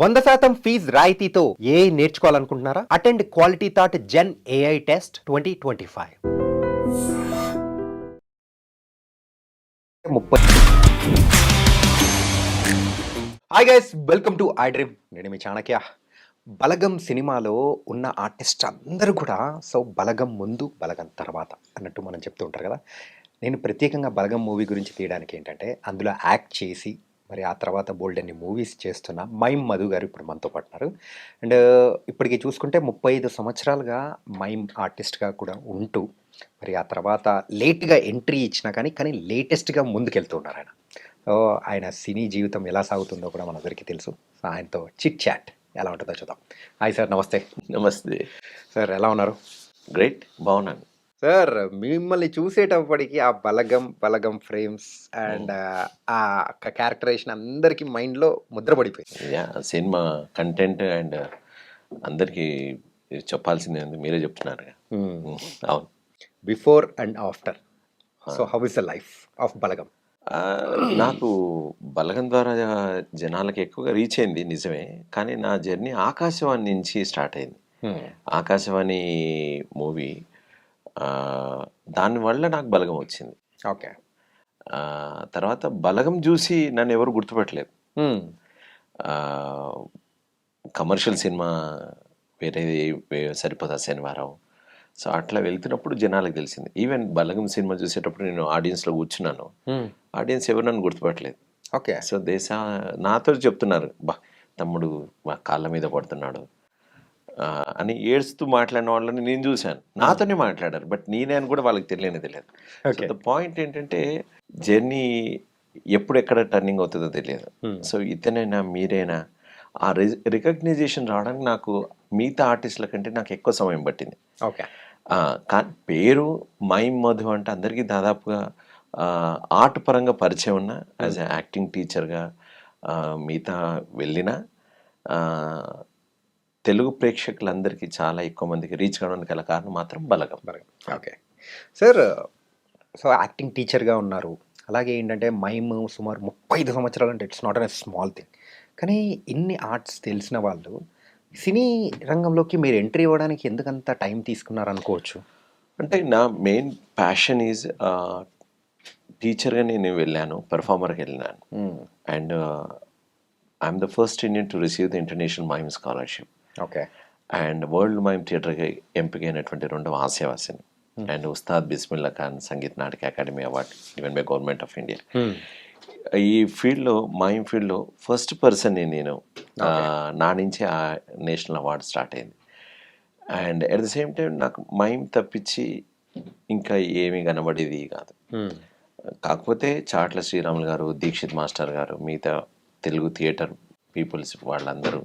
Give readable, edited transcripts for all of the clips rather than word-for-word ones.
100% fees రాయితీతో AI నేర్చుకోవాలనుకుంటున్నారా? Attend Quality Thought gen AI test 2025. 30. Hi guys, welcome to iDream. నేను మీ చాణక్య. బలగం సినిమాలో ఉన్న ఆర్టిస్ట్ అందరూ కూడా బలగం ముందు బలగం తర్వాత అన్నట్టు మనం చెప్తూ ఉంటారు కదా. నేను ప్రత్యేకంగా బలగం మూవీ గురించి తీయడానికి ఏంటంటే, అందులో యాక్ట్ చేసి మరి ఆ తర్వాత బోల్డ్ అన్ని మూవీస్ చేస్తున్న మైమ్ మధు గారు ఇప్పుడు మనతో పడుతున్నారు. అండ్ ఇప్పటికి చూసుకుంటే 35 సంవత్సరాలుగా మైమ్ ఆర్టిస్ట్గా కూడా ఉంటూ మరి ఆ తర్వాత లేట్గా ఎంట్రీ ఇచ్చినా కానీ లేటెస్ట్గా ముందుకెళ్తూ ఉన్నారు ఆయన. సో ఆయన సినీ జీవితం ఎలా సాగుతుందో కూడా మనందరికీ తెలుసు. సో ఆయనతో చిట్ చాట్ ఎలా ఉంటుందో చూద్దాం. హాయ్ సార్, నమస్తే. నమస్తే సార్, ఎలా ఉన్నారు? గ్రేట్, బాగున్నాను. సార్, మిమ్మల్ని చూసేటప్పటికి ఆ బలగం ఫ్రేమ్స్ అండ్ ఆ క్యారెక్టరైజేషన్ అందరికి మైండ్లో ముద్ర పడిపోయింది. యా, సినిమా కంటెంట్ అండ్ అందరికీ చెప్పాల్సిందే ఉంది, మీరే చెప్తున్నారు. అవును. Before and after, so how is the life of Balagam? నాకు బలగం ద్వారా జనాలకి ఎక్కువగా రీచ్ అయింది నిజమే, కానీ నా జర్నీ ఆకాశవాణి నుంచి స్టార్ట్ అయింది. ఆకాశవాణి మూవీ, దానివల్ల నాకు బలగం వచ్చింది. ఓకే. తర్వాత బలగం చూసి నన్ను ఎవరు గుర్తుపెట్టలేదు. కమర్షియల్ సినిమా వేరేది సరిపోతా శనివారం, సో అట్లా వెళ్తున్నప్పుడు జనాలకు తెలిసింది. ఈవెన్ బలగం సినిమా చూసేటప్పుడు నేను ఆడియన్స్లో కూర్చున్నాను, ఆడియన్స్ ఎవరు నన్ను గుర్తుపట్టలేదు. ఓకే. సో నాతో చెప్తున్నారు, బా తమ్ముడు మా కాళ్ళ మీద పడుతున్నాడు అని ఏడుస్తూ మాట్లాడిన వాళ్ళని నేను చూశాను. నాతోనే మాట్లాడారు, బట్ నేనే అని కూడా వాళ్ళకి తెలియదు. సో ద పాయింట్ ఏంటంటే, జర్నీ ఎప్పుడెక్కడ టర్నింగ్ అవుతుందో తెలియదు. సో ఇతనైనా మీరైనా ఆ రికగ్నైజేషన్ రావడానికి నాకు మిగతా ఆర్టిస్టుల కంటే నాకు ఎక్కువ సమయం పట్టింది. ఓకే. కానీ పేరు మైమ్ మధు అంటే అందరికీ దాదాపుగా ఆర్ట్ పరంగా పరిచయం ఉన్న, యాజ్ ఎ యాక్టింగ్ టీచర్గా మిగతా వెళ్ళిన తెలుగు ప్రేక్షకులందరికీ చాలా ఎక్కువ మందికి రీచ్ కావడానికి గల కారణం మాత్రం బలగం. ఓకే సార్, సో యాక్టింగ్ టీచర్గా ఉన్నారు, అలాగే ఏంటంటే మైమ్ సుమారు 35 సంవత్సరాలు అంటే it's not an small thing. కానీ ఇన్ని ఆర్ట్స్ తెలిసిన వాళ్ళు సినీ రంగంలోకి మీరు ఎంట్రీ ఇవ్వడానికి ఎందుకంత టైం తీసుకున్నారు అనుకోవచ్చు? అంటే నా మెయిన్ ప్యాషన్ ఈజ్ టీచర్గా నేను వెళ్ళాను, పెర్ఫార్మర్కి వెళ్ళినాను. And I'm the first Indian to receive the international mime scholarship. Okay. And world mime థియేటర్కి ఎంపికైనటువంటి 2వ ఆసియావాసిని. And Ustad Bismillah Khan Sangeet Natak Akademi award given by government of India. ఈ ఫీల్డ్లో, మైమ్ ఫీల్డ్లో ఫస్ట్ పర్సన్ నేను. నా నుంచి ఆ నేషనల్ అవార్డు స్టార్ట్ అయింది. And at the same time నాకు మైమ్ తప్పించి ఇంకా ఏమీ కనబడేది కాదు. కాకపోతే చాట్ల శ్రీరాములు గారు, దీక్షిత్ మాస్టర్ గారు, మిగతా తెలుగు థియేటర్ పీపుల్స్ వాళ్ళందరూ,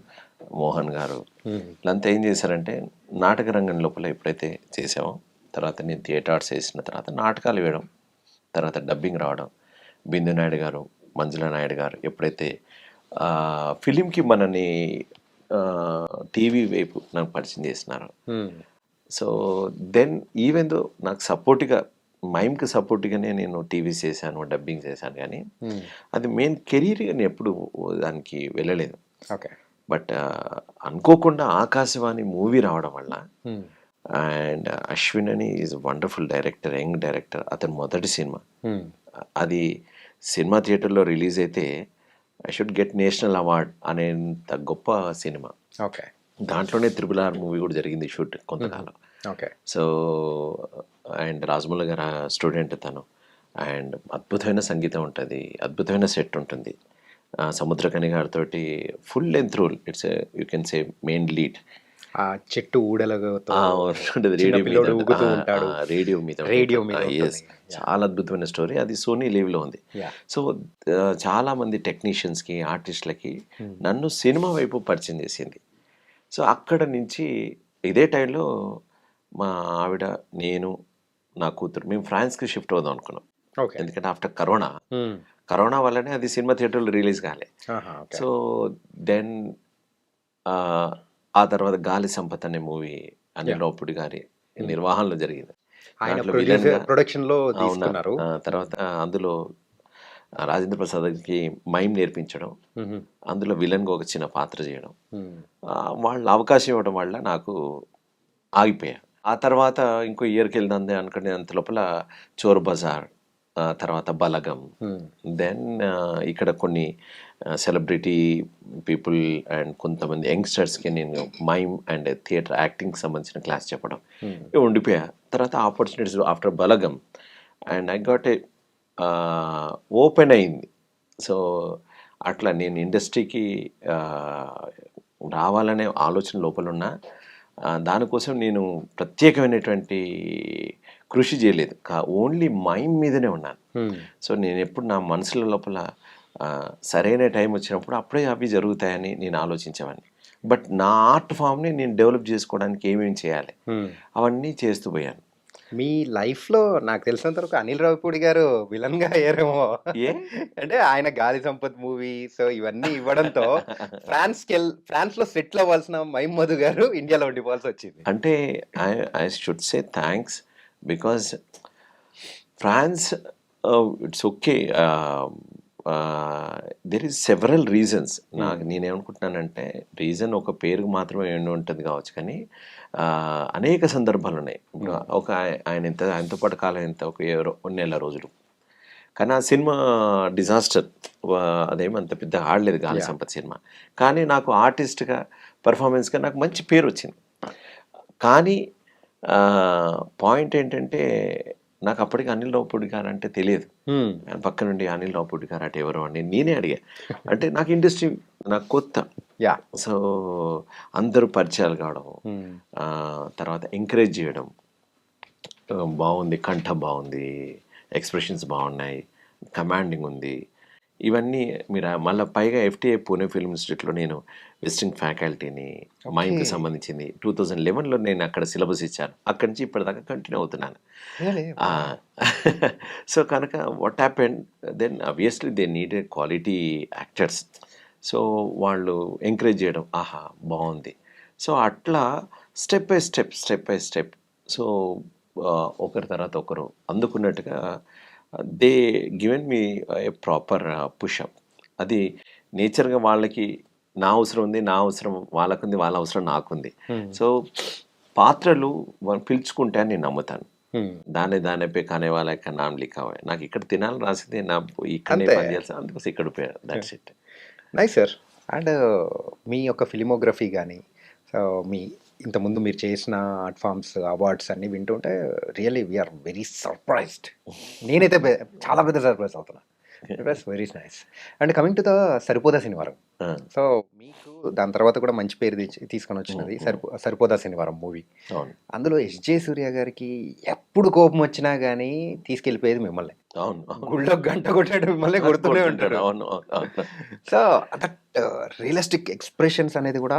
మోహన్ గారు, వీళ్ళంతా ఏం చేశారంటే, నాటక రంగం లోపల ఎప్పుడైతే చేసామో, తర్వాత నేను థియేటర్ ఆర్ట్స్ వేసిన తర్వాత నాటకాలు వేయడం, తర్వాత డబ్బింగ్ రావడం, బిందు నాయుడు గారు, మంజుల నాయుడు గారు ఎప్పుడైతే ఫిలింకి మనని టీవీ వైపు నాకు పరిచయం చేసినారు. సో దెన్ ఈవెన్ దో నాకు సపోర్ట్గా, మైమ్కి సపోర్ట్గానే నేను టీవీ చేశాను, డబ్బింగ్ చేశాను, కానీ అది మెయిన్ కెరీర్గా నేను ఎప్పుడు దానికి వెళ్ళలేదు. ఓకే. బట్ అనుకోకుండా ఆకాశవాణి మూవీ రావడం వల్ల, అండ్ అశ్విన్ అని is wonderful director, young director, అతను మొదటి సినిమా, అది సినిమా థియేటర్లో రిలీజ్ అయితే I should get national award అనేంత గొప్ప సినిమా. ఓకే. దాంట్లోనే RRR మూవీ కూడా జరిగింది షూట్ కొంతకాలం. ఓకే. సో అండ్ రాజమౌళి గారు స్టూడెంట్ తను, అండ్ అద్భుతమైన సంగీతం ఉంటుంది, అద్భుతమైన సెట్ ఉంటుంది. సముద్రకని గారితో full length role, it's you can say main lead. ఆ చెట్టు ఊడలతో రేడియో మీద చాలా అద్భుతమైన స్టోరీ. అది సోనీ లీవ్లో ఉంది. సో చాలా మంది టెక్నీషియన్స్కి, ఆర్టిస్టులకి నన్ను సినిమా వైపు పరిచయం చేసింది. సో అక్కడ నుంచి ఇదే టైంలో మా ఆవిడ, నేను, నా కూతురు, మేము ఫ్రాన్స్కి షిఫ్ట్ అవుదాం అనుకున్నాం. ఎందుకంటే ఆఫ్టర్ కరోనా వల్లనే అది సినిమా థియేటర్లో రిలీజ్ కాలే. సో దెన్ ఆ తర్వాత గాలి సంపత్ అనే మూవీ అనిల్ రావుపూడి గారి నిర్వహణలో జరిగింది. ప్రొడక్షన్లో తీసుకున్నారు. తర్వాత అందులో రాజేంద్ర ప్రసాద్కి మైమ్ నేర్పించడం, అందులో విలన్గా ఒక చిన్న పాత్ర చేయడం, వాళ్ళు అవకాశం ఇవ్వడం వల్ల నాకు ఆగిపోయా. ఆ తర్వాత ఇంకో ఇయర్కి వెళ్దాందే అనుకునే అంత లోపల చోర్ బజార్, తర్వాత బలగం, దెన్ ఇక్కడ కొన్ని సెలబ్రిటీ పీపుల్ అండ్ కొంతమంది యంగ్స్టర్స్కి నేను మైమ్ అండ్ థియేటర్ యాక్టింగ్కి సంబంధించిన క్లాస్ చెప్పడం ఇవి ఉండిపోయా. తర్వాత opportunities after Balagam and I got A open అయింది. సో అట్లా నేను ఇండస్ట్రీకి రావాలనే ఆలోచన లోపల ఉన్న దానికోసం నేను ప్రత్యేకమైనటువంటి కృషి చేయలేదు. ఓన్లీ మైమ్ మీదనే ఉన్నాను. సో నేను ఎప్పుడు నా మనసుల లోపల సరైన టైం వచ్చినప్పుడు అప్పుడే అవి జరుగుతాయని నేను ఆలోచించేవాడిని. బట్ నా ఆర్ట్ ఫామ్ని నేను డెవలప్ చేసుకోవడానికి ఏమేమి చేయాలి అవన్నీ చేస్తూ పోయాను. మీ లైఫ్లో నాకు తెలిసినంత వరకు అనిల్ రావిపూడి గారు విలన్గా అయ్యారేమో. ఏ అంటే ఆయన గాలి సంపత్ మూవీ సో ఇవన్నీ ఇవ్వడంతో ఫ్రాన్స్లో సెటిల్ అవ్వాల్సిన మైమ్ మధు గారు ఇండియాలో ఉండిపోవాల్సి వచ్చింది. అంటే I should say thanks because France it's okay. There is several reasons. నేనేమనుకుంటున్నానంటే రీజన్ ఒక పేరుకు మాత్రమే ఉంటుంది కావచ్చు, కానీ అనేక సందర్భాలు ఉన్నాయి. ఇప్పుడు ఆయనతో పాటు కాలం ఎంత ఒక నెల రోజులు, కానీ ఆ సినిమా డిజాస్టర్, అదేమంత పెద్ద ఆడలేదు గాలి సంపత్ సినిమా. కానీ నాకు ఆర్టిస్ట్గా పర్ఫార్మెన్స్గా నాకు మంచి పేరు వచ్చింది. కానీ పాయింట్ ఏంటంటే నాకు అప్పటికి అనిల్ రావిపూడి గారు అంటే తెలియదు. పక్క నుండి అనిల్ రావిపూడి గారు అంటే ఎవరు అని నేనే అడిగా. అంటే నాకు ఇండస్ట్రీ నాకు కొత్త. సో అందరూ పరిచయాలు కావడం, తర్వాత ఎంకరేజ్ చేయడం, బాగుంది, కంఠం బాగుంది, ఎక్స్ప్రెషన్స్ బాగున్నాయి, కమాండింగ్ ఉంది, ఇవన్నీ మీరు మళ్ళీ పైగా FTA పూణే ఫిల్మ్ ఇన్స్టిట్యూట్లో నేను విజిటింగ్ ఫ్యాకల్టీని మైమ్కి సంబంధించింది 2011లో నేను అక్కడ సిలబస్ ఇచ్చాను. అక్కడి నుంచి ఇప్పటిదాకా కంటిన్యూ అవుతున్నాను. సో కనుక what happened then obviously they needed quality actors. So వాళ్ళు ఎంకరేజ్ చేయడం, ఆహా బాగుంది. సో అట్లా స్టెప్ బై స్టెప్ సో ఒకరి తర్వాత ఒకరు అందుకున్నట్టుగా they given me a proper pushup. అది నేచర్గా వాళ్ళకి నా అవసరం ఉంది, నా అవసరం వాళ్ళకుంది, వాళ్ళ అవసరం నాకుంది. సో పాత్రలు పిలుచుకుంటే అని నేను నమ్ముతాను. దానే పే కానే వాళ్ళ నామ్ లిఖా హై. నాకు ఇక్కడ తినాలని రాసింది, నా ఇక్కడనే పని చేయాల్సి, అందుకోసం ఇక్కడ పోయాను. That's it. Nice sir. And మీ యొక్క ఫిలిమోగ్రఫీ కానీ సో మీ ఇంతకుముందు మీరు చేసిన ఆర్ట్ ఫామ్స్ అవార్డ్స్ అన్నీ వింటుంటే రియల్లీ వీఆర్ వెరీ సర్ప్రైజ్డ్. నేనైతే చాలా పెద్ద సర్ప్రైజ్ అవుతున్నా. It was very nice. And coming to the Saripodhaa Sanivaaram, so మీకు దాని తర్వాత కూడా మంచి పేరు తీసుకొని వచ్చినది సరిపోదా శనివారం మూవీ. అందులో SJ సూర్య గారికి ఎప్పుడు కోపం వచ్చినా కానీ తీసుకెళ్ళిపోయేది మిమ్మల్ని. గుళ్ళో గంట కొట్టాడు మిమ్మల్ని కొడుతూనే ఉంటాడు. సో దట్ రియలిస్టిక్ ఎక్స్ప్రెషన్స్ అనేది కూడా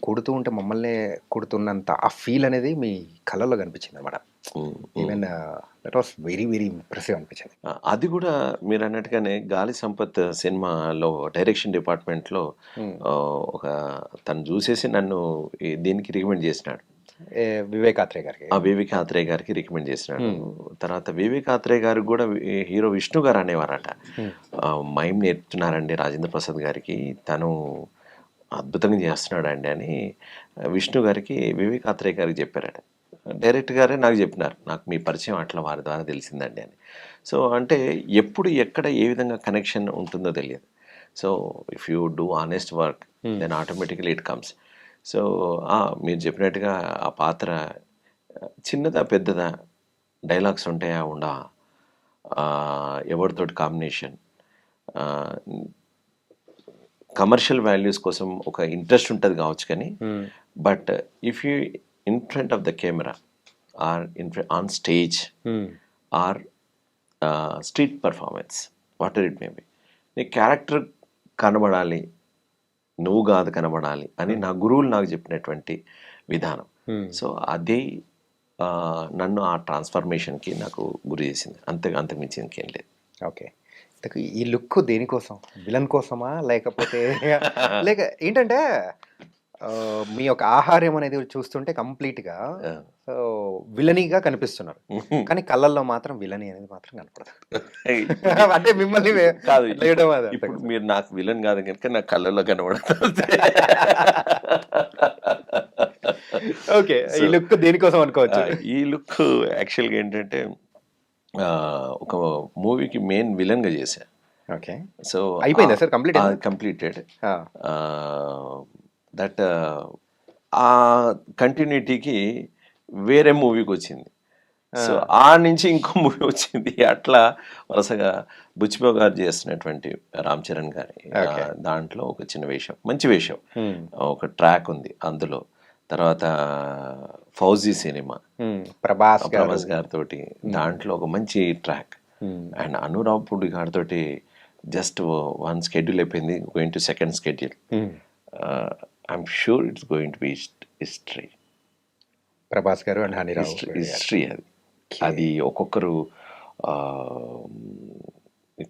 కొడుతూ ఉంటే మమ్మల్ని కొడుతున్నంత ఆ ఫీల్ అనేది మీ కళ్ళల్లో కనిపించింది అనమాట. Even that was very very impressive అనిపించింది. అది కూడా మీరు అన్నట్టుగానే గాలి సంపత్ సినిమాలో డైరెక్షన్ డిపార్ట్మెంట్లో ఒక తను చూసేసి నన్ను దీనికి రికమెండ్ చేసినాడు. వివేక్ ఆత్రేయ గారికి. వివేక్ ఆత్రేయ గారికి రికమెండ్ చేసినాడు. తర్వాత వివేక్ ఆత్రేయ గారికి కూడా హీరో విష్ణు గారు అనేవారట, మైమ్ నేర్పుతున్నారండి రాజేంద్ర ప్రసాద్ గారికి, తను అద్భుతంగా చేస్తున్నాడు అండి అని విష్ణు గారికి వివేక్ ఆత్రేయ గారికి చెప్పారట. డైరెక్ట్ గారే నాకు చెప్పినారు, నాకు మీ పరిచయం అట్లా వారి ద్వారా తెలిసిందండి అని. సో అంటే ఎప్పుడు ఎక్కడ ఏ విధంగా కనెక్షన్ ఉంటుందో తెలియదు. So if you do honest work then automatically it comes. So మీరు చెప్పినట్టుగా ఆ పాత్ర చిన్నదా పెద్దదా, డైలాగ్స్ ఉంటాయా ఉండా, ఎవరితోటి కాంబినేషన్, కమర్షియల్ వాల్యూస్ కోసం ఒక ఇంట్రెస్ట్ ఉంటుంది కావచ్చు, కానీ but if you in front of the camera or on stage or street performance whatever it may be, నీ క్యారెక్టర్ కనబడాలి, నువ్వు కాదు కనబడాలి అని నా గురువులు నాకు చెప్పినటువంటి విధానం. సో అదే నన్ను ఆ ట్రాన్స్ఫర్మేషన్కి నాకు గురి చేసింది. అంతకుమించి ఇంకేం లేదు. ఓకే. ఈ లుక్ దేనికోసం, విలన్ కోసమా లేకపోతే లేక ఏంటంటే మీ యొక్క ఆహార్యం అనేది చూస్తుంటే కంప్లీట్‌గా సో, విలనీగా కనిపిస్తున్నారు. కానీ కళ్ళల్లో మాత్రం విలనీ అనేది మాత్రం కనపడదు. అంటే మిమ్మల్ని కాదు లేయడం అది ఇప్పుడు అర్థం మీరు నాకు విలన్ కాదు కనుక నా కళ్ళల్లో కనబడుతుంది. ఓకే. ఈ లుక్ దేనికోసం అనుకోవచ్చు. ఈ లుక్ యాక్చువల్గా ఏంటంటే ఒక మూవీకి మెయిన్ విలన్ గా చేశా. ఓకే. సో అయిపోయిందా సార్? కంప్లీట్ అయిందా? కంప్లీటెడ్ ఆ! దట్ ఆ కంటిన్యూటీకి వేరే మూవీకి వచ్చింది. సో ఆ నుంచి ఇంకో మూవీ వచ్చింది. అట్లా వరుసగా బుచ్చిబాబు గారు చేస్తున్నటువంటి రామ్ చరణ్ గారి Okay. దాంట్లో ఒక చిన్న వేషం, మంచి వేషం, హ్మ్. ఒక ట్రాక్ ఉంది అందులో. తర్వాత ఫౌజీ సినిమా ప్రభాస్ గారు. ప్రభాస్ గారితో దాంట్లో ఒక మంచి ట్రాక్. హ్మ్. అండ్ అనురావుపూడి గారితో జస్ట్ వన్ స్కెడ్యూల్ అయిపోయింది, గోయింగ్ టు సెకండ్ స్కెడ్యూల్. హ్మ్. I'm sure it's going to be history. Prabhas గారు అండ్ హనీరావు గారు. హిస్టరీ అది ఒక్కొక్కరు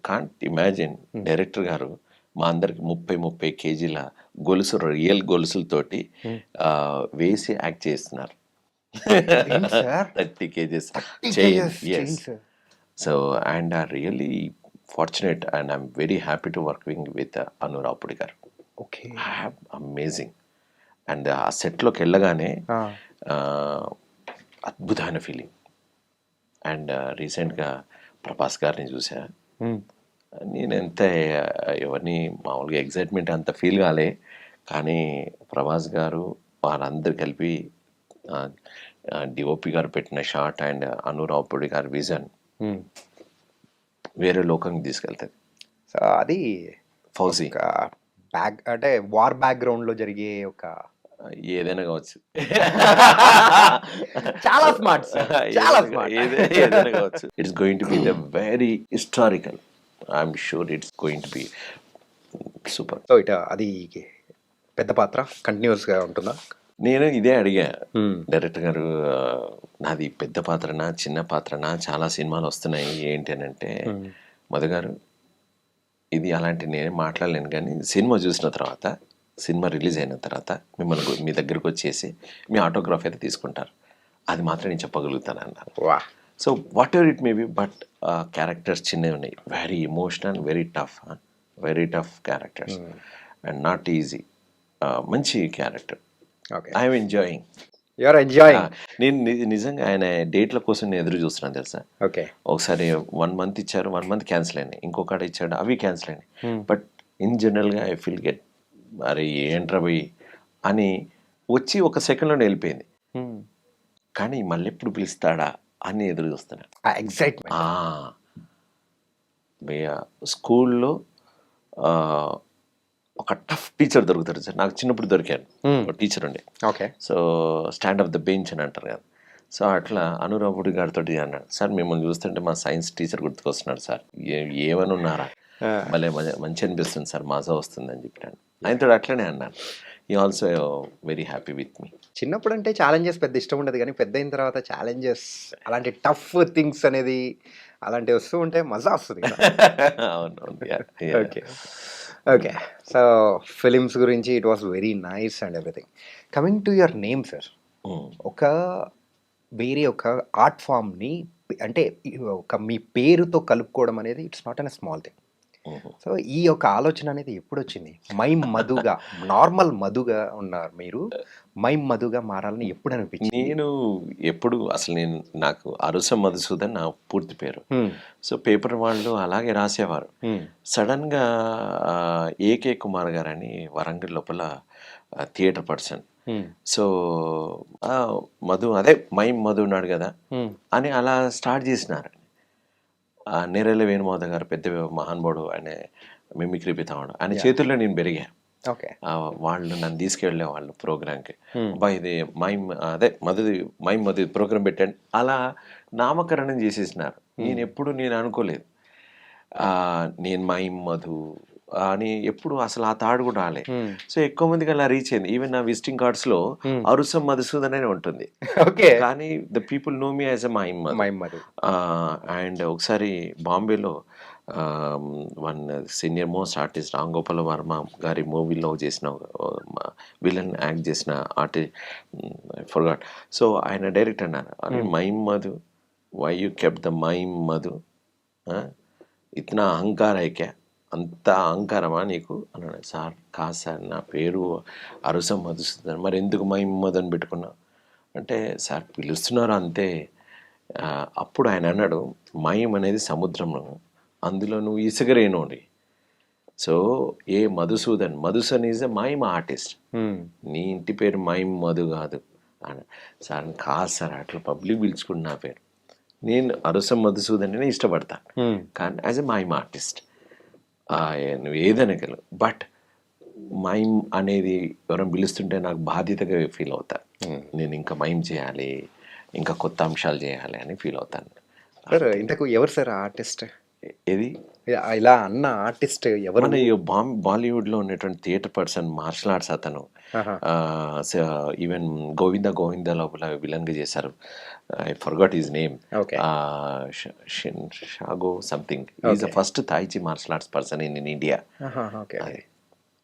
కాంట్ ఇమాజిన్. డైరెక్టర్ గారు మా అందరికి 30 కేజీల గొలుసు, రియల్ గొలుసులతోటి వేసి యాక్ట్ చేస్తున్నారు. ఏంటి sir? 30 kgs 30 chain. kgs chain, sir. So and are really fortunate and I'm very happy to working with అనురావుపూడి గారు. ఓకే. అమేజింగ్. అండ్ ఆ సెట్లోకి వెళ్ళగానే ఆ! అద్భుతమైన ఫీలింగ్. అండ్ రీసెంట్గా ప్రభాస్ గారిని చూసా. హ్మ్. నేను ఎంత ఎవరిని మామూలుగా ఎగ్జైట్మెంట్ అంత ఫీల్ కాలే, కానీ ప్రభాస్ గారు వాళ్ళందరూ కలిపి డిఓపి గారు పెట్టిన షాట్ అండ్ అనురావుపూడి గారి విజన్ హ్మ్. వేరే లోకంకి తీసుకెళ్తుంది. సో అది ఫౌజీ ఒక అంటే వార్ బ్యాక్‌గ్రౌండ్‌లో జరిగే ఒక ఏదైనా కావచ్చు. చాలా స్మార్ట్ సార్. చాలా స్మార్ట్. ఏదైనా కావచ్చు. It's going to be the very historical. I'm sure it's going to be super. So అది పెద్ద పాత్ర కంటిన్యూస్‌గా ఉంటుందా? నేను ఇదే అడిగా హ్మ్. డైరెక్టర్ గారు, నాది పెద్ద పాత్రనా చిన్న పాత్రనా, చాలా సినిమాలు వస్తున్నాయి ఏంటి అని అంటే, మధు గారు ఇది అలాంటి నేనే మాట్లాడలేను, కానీ సినిమా చూసిన తర్వాత, సినిమా రిలీజ్ అయిన తర్వాత మిమ్మల్ని మీ దగ్గరకు వచ్చేసి మీ ఆటోగ్రాఫ్ అయితే తీసుకుంటారు, అది మాత్రం నేను చెప్పగలుగుతాను అన్నారు. వా! So whatever it may be, but characters చిన్నవి ఉన్నాయి, very emotional, very tough characters and not easy. మంచి character. Okay. I'm enjoying. You are enjoying. నేను నిజంగా ఆయన డేట్ల కోసం నేను ఎదురు చూస్తున్నాను తెలుసా. ఓకే. ఒకసారి 1 month ఇచ్చారు, 1 month క్యాన్సిల్ అయినాయి, ఇంకొకటి ఇచ్చాడు, అవి క్యాన్సిల్ అయినాయి. బట్ ఇన్ జనరల్గా ఐ ఫీల్ గెట్ అరే ఏంట్రా పోయి అని వచ్చి ఒక సెకండ్లోనే వెళ్ళిపోయింది. కానీ మళ్ళీ ఎప్పుడు పిలుస్తాడా అని ఎదురు చూస్తున్నాను. ఆ ఎక్సైట్‌మెంట్. స్కూల్లో ఒక టఫ్ టీచర్ దొరుకుతారు సార్. నాకు చిన్నప్పుడు దొరికాను ఒక టీచర్ ఉండే. Okay. So stand of the bench అని అంటారు కదా. సో అట్లా అనురావుడి గారితో అన్నాడు, సార్ మిమ్మల్ని చూస్తుంటే మా సైన్స్ టీచర్ గుర్తుకొస్తున్నాడు సార్, ఏమని ఉన్నారా, భలే మంచి అనిపిస్తుంది సార్, మజా వస్తుంది అని చెప్పాను. ఆయనతో అట్లనే అన్నాను. ఈ also very happy with me. చిన్నప్పుడు అంటే ఛాలెంజెస్ పెద్ద ఇష్టం ఉండదు, కానీ పెద్ద అయిన తర్వాత ఛాలెంజెస్ అలాంటి టఫ్ థింగ్స్ అనేది అలాంటివి వస్తూ ఉంటే మజా వస్తుంది కదా. అవును. ఓకే. ఓకే. సో ఫిలిమ్స్ గురించి it was very nice and everything. Coming to your name sir, ఒక వేరే ఒక ఆర్ట్ ఫామ్ని అంటే ఒక మీ పేరుతో కలుపుకోవడం అనేది it's not an small thing. So ఈ యొక్క ఆలోచన అనేది ఎప్పుడు వచ్చింది? మైమ్ మధుగా, నార్మల్ మధుగా ఉన్నారు మీరు, మైమ్ మధుగా మారాలని ఎప్పుడు అనిపించింది? నేను ఎప్పుడు అసలు నాకు అరుస మధుసూదన్ నా పూర్తి పేరు. సో పేపర్ వాళ్ళు అలాగే రాసేవారు. సడన్గా ఏకే కుమార్ గారు అని వరంగల్ లోపల థియేటర్ పర్సన్, సో మధు అదే మైమ్ మధు ఉన్నాడు కదా అని అలా స్టార్ట్ చేసినారు. నేరెళ్ళ వేణుమాధ గారు పెద్ద మహానుభావుడు, ఆయన మిమిక్రీ పితావాడు, ఆయన చేతుల్లో నేను పెరిగా. ఓకే. వాళ్ళు నన్ను తీసుకెళ్ళే వాళ్ళు ప్రోగ్రామ్కి, అబ్బా ఇది మైమ్ అదే మైమ్ మధు ప్రోగ్రామ్ పెట్టండి, అలా నామకరణం చేసేసినారు. నేను అనుకోలేదు నేను మైమ్ మధు అని, ఎప్పుడు అసలు ఆ తాడు కూడా రాలే. సో ఎక్కువ మందికి అలా రీచ్ అయింది. ఈవెన్ నా విజిటింగ్ కార్డ్స్ లో అరుసం మధుసూదన్ అని ఉంటుంది, కానీ the people know me as a mime Madhu. And ఒకసారి బాంబేలో one senior most artist Ram Gopal Varma గారి మూవీలో చేసిన విలన్ యాక్ట్ చేసిన ఆర్టిస్ట్ ఫర్గాట్. సో ఆయన డైరెక్ట్ అన్నారు, అరే mime Madhu, why you kept the mime Madhu, ఇతనా అహంకార ఐక్యా, అంత అహంకారమా నీకు అన్నాడు. సార్ కాదు సార్, నా పేరు అరుసం మధుసూదన్, మరి ఎందుకు మైమ్ మధు అని పెట్టుకున్నా అంటే, సార్ పిలుస్తున్నారు అంతే. అప్పుడు ఆయన అన్నాడు, మైమ్ అనేది సముద్రంలో, అందులో నువ్వు ఇసుకరేనోడి. సో ఏ Madhusudan, Madhusudan is a mime artist, నీ ఇంటి పేరు మైమ్ మధు కాదు అని. సార్ కాదు సార్, అట్లా పబ్లిక్ పిలుచుకుని నా పేరు, నేను అరుసం మధుసూదన్ అని ఇష్టపడతాను, కానీ యాజ్ ఎ మైమ్ ఆర్టిస్ట్ నువ్వు ఏదనగలవు. బట్ మైమ్ అనేది ఎవరైనా పిలుస్తుంటే నాకు బాధ్యతగా ఫీల్ అవుతాను. నేను ఇంకా మైమ్ చేయాలి, ఇంకా కొత్త అంశాలు చేయాలి అని ఫీల్ అవుతాను. సార్ ఇంతకు ఎవరు సార్ ఆర్టిస్ట్? ఇది ఇలా అన్న ఆర్టిస్ట్ ఎవరు? మన బాలీవుడ్లో ఉన్నటువంటి థియేటర్ పర్సన్, మార్షల్ ఆర్ట్స్ అతను, ఈవెన్ గోవింద గోవింద లోపల విలన్గా చేశారు. ఐ ఫర్గాట్ హిజ్ నేమ్, షాగో something. Is the first tai chi martial arts person in India.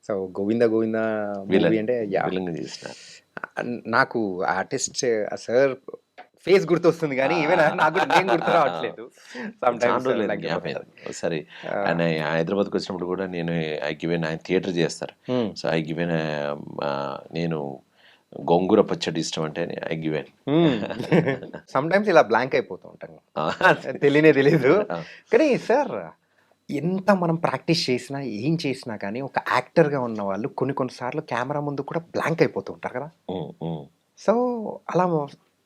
So Govinda Govinda movie అంటే విలన్గా చేసినారు. నాకు ఆర్టిస్ట్ సార్ ఫేస్ గుర్తొస్తుంది కానీ ఈవెన్ నాకు నేను గుర్తు రావట్లేదు. సరే, ఆయన హైదరాబాద్కి వచ్చినప్పుడు కూడా నేను ఆయన థియేటర్ చేస్తారు. సో ఐ గివెన్, నేను గోంగూర పచ్చడి ఇష్టం అంటే ఐ గివెన్. సమ్ టైమ్స్ ఇలా బ్లాంక్ అయిపోతూ ఉంటాను, తెలియదు. కానీ సార్ ఎంత మనం ప్రాక్టీస్ చేసినా ఏం చేసినా కానీ ఒక యాక్టర్గా ఉన్న వాళ్ళు కొన్నిసార్లు కెమెరా ముందు కూడా బ్లాంక్ అయిపోతూ ఉంటారు కదా. సో అలా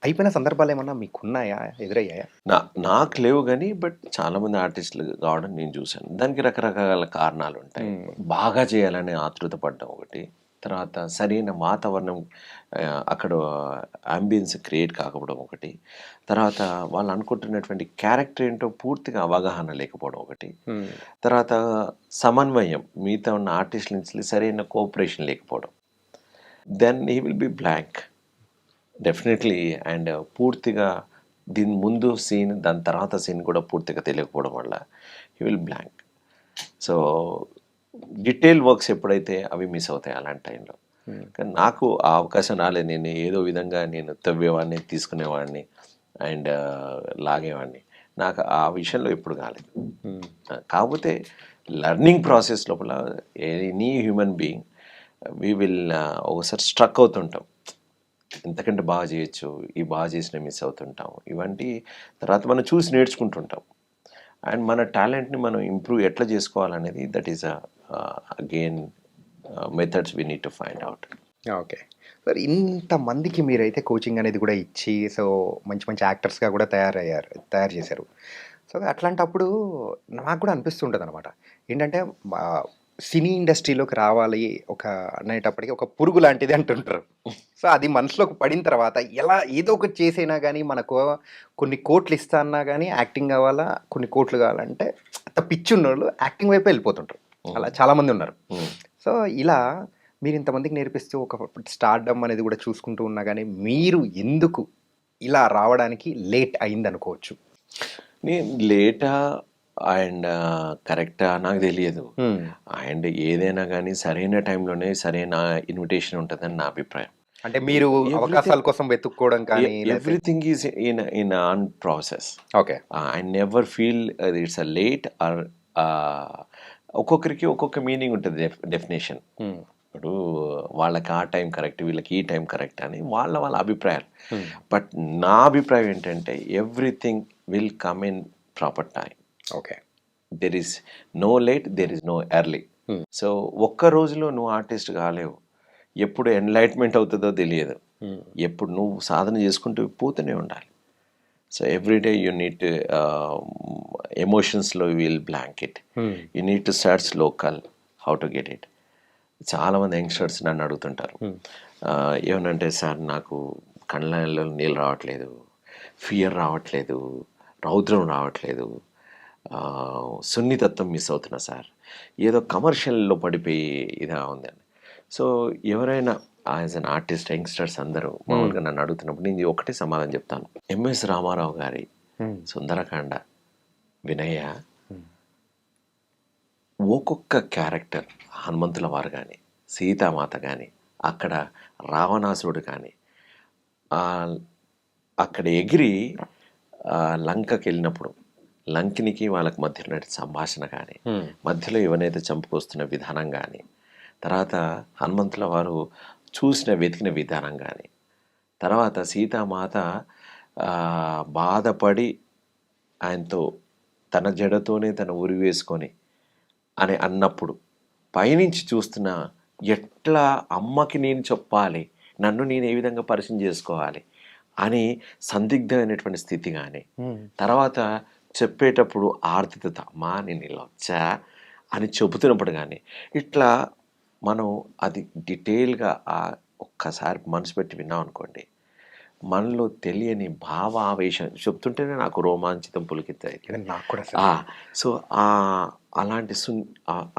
అయిపోయిన సందర్భాలు ఏమన్నా మీకున్నాయా, ఎదురయ్యాయా? నాకు లేవు కానీ బట్ చాలామంది ఆర్టిస్టులు కావడం నేను చూశాను. దానికి రకరకాల కారణాలు ఉంటాయి. బాగా చేయాలనే ఆతృత పడ్డం ఒకటి, తర్వాత సరైన వాతావరణం అక్కడ అంబియన్స్ క్రియేట్ కాకపోవడం ఒకటి, తర్వాత వాళ్ళు అనుకుంటున్నటువంటి క్యారెక్టర్ ఏంటో పూర్తిగా అవగాహన లేకపోవడం ఒకటి, తర్వాత సమన్వయం మిగతా ఉన్న ఆర్టిస్టుల నుంచి సరైన కోఆపరేషన్ లేకపోవడం. Then he will be blank definitely. And పూర్తిగా దీని ముందు సీన్ దాని తర్వాత సీన్ కూడా పూర్తిగా తెలియకపోవడం వల్ల he will blank. So detail works ఎప్పుడైతే అవి మిస్ అవుతాయి అలాంటి టైంలో. కానీ నాకు ఆ అవకాశం రాలేదు. నేను ఏదో విధంగా నేను తవ్వేవాడిని, తీసుకునేవాడిని అండ్ లాగేవాడిని. నాకు ఆ విషయంలో ఎప్పుడు కాలేదు. కాకపోతే లెర్నింగ్ ప్రాసెస్ లోపల any human being we will ఒకసారి స్ట్రక్ అవుతుంటాం, ఎంతకంటే బాగా చేయొచ్చు, ఈ బాగా చేసిన మిస్ అవుతుంటాం. ఇవంటి తర్వాత మనం చూసి నేర్చుకుంటుంటాం. అండ్ మన టాలెంట్ని మనం ఇంప్రూవ్ ఎట్లా చేసుకోవాలనేది that is again methods we need to find out. Okay sir, ఇంతమందికి మీరైతే కోచింగ్ అనేది కూడా ఇచ్చి సో మంచి మంచి యాక్టర్స్గా కూడా తయారు చేశారు. సో అట్లాంటప్పుడు నాకు కూడా అనిపిస్తుంటుంది అనమాట, ఏంటంటే సినీ ఇండస్ట్రీలోకి రావాలి ఒక అనేటప్పటికీ ఒక పురుగు లాంటిది అంటుంటారు. సో అది మనసులోకి పడిన తర్వాత ఎలా ఏదో ఒకటి చేసైనా కానీ మనకు కొన్ని కోట్లు ఇస్తా అన్నా కానీ యాక్టింగ్ కావాలా, కొన్ని కోట్లు కావాలంటే అంత పిచ్చి ఉన్నోళ్ళు యాక్టింగ్ వైపు వెళ్ళిపోతుంటారు. అలా చాలామంది ఉన్నారు. సో ఇలా మీరు ఇంతమందికి నేర్పిస్తూ ఒక స్టార్డమ్ అనేది కూడా చూసుకుంటూ ఉన్నా కానీ మీరు ఎందుకు ఇలా రావడానికి లేట్ అయింది అనుకోవచ్చు? నేను లేటా అండ్ కరెక్టా నాకు తెలియదు. అండ్ ఏదైనా కానీ సరైన టైంలోనే సరైన ఇన్విటేషన్ ఉంటుందని నా అభిప్రాయం. అంటే మీరు అవకాశాల కోసం వెతుక్కోవడం కానీ everything is in on process. Okay, I never feel it's a late are ఒక్కొక్కరికి ఒక్కొక్క మీనింగ్ ఉంటుంది డెఫినేషన్. ఇప్పుడు వాళ్ళకి ఆ టైం కరెక్ట్, వీళ్ళకి ఈ టైం కరెక్ట్ అని వాళ్ళ అభిప్రాయాలు. బట్ నా అభిప్రాయం ఏంటంటే everything will come in proper time. Okay, there is no late, there is no early. So ఒక్క రోజులో నువ్వు ఆర్టిస్ట్ కాలేవు. ఎప్పుడు ఎన్లైట్మెంట్ అవుతుందో తెలియదు. ఎప్పుడు నువ్వు సాధన చేసుకుంటూ పోతూనే ఉండాలి. So everyday you need to ఎమోషన్స్లో will blank it. You need to start local how to get it. చాలామంది యంగ్స్టర్స్ నన్ను అడుగుతుంటారు, ఏమనంటే సార్ నాకు కళ్ళల్లో నీళ్ళు రావట్లేదు, ఫియర్ రావట్లేదు, రౌద్రం రావట్లేదు, సున్నితత్వం మిస్ అవుతున్నా సార్, ఏదో కమర్షియల్లో పడిపోయి ఇదా ఉందండి. సో ఎవరైనా యాజ్ అన్ ఆర్టిస్ట్ యంగ్స్టర్స్ అందరూ మామూలుగా నన్ను అడుగుతున్నప్పుడు నేను ఒకటే సమాధానం చెప్తాను. ఎంఎస్ రామారావు గారి సుందరకాండ, వినయ, ఒక్కొక్క క్యారెక్టర్, హనుమంతుల వారు కానీ, సీతామాత కానీ, అక్కడ రావణాసురుడు కానీ, అక్కడ ఎగిరి లంకకి వెళ్ళినప్పుడు లంకినికి వాళ్ళకి మధ్య ఉన్నటువంటి సంభాషణ కానీ, మధ్యలో ఎవరైతే చంపుకొస్తున్న విధానం కానీ, తర్వాత హనుమంతుల వారు వెతికిన విధానం కానీ, తర్వాత సీతామాత బాధపడి ఆయనతో తన జడతోనే తన ఉరి వేసుకొని అని అన్నప్పుడు పైనుంచి చూస్తున్న ఎట్లా అమ్మకి నేను చెప్పాలి, నన్ను నేను ఏ విధంగా పరిచయం చేసుకోవాలి అని సందిగ్ధమైనటువంటి స్థితి కానీ, తర్వాత చెప్పేటప్పుడు ఆర్తిత అమ్మా నేను ఇలా వచ్చా అని చెబుతున్నప్పుడు కానీ, ఇట్లా మనం అది డీటెయిల్గా ఒక్కసారి మనసు పెట్టి విన్నాం అనుకోండి, మనలో తెలియని భావావేశం చెప్తుంటేనే నాకు రోమాంచితం పులికిస్తాయి. నాకు కూడా సో అలాంటి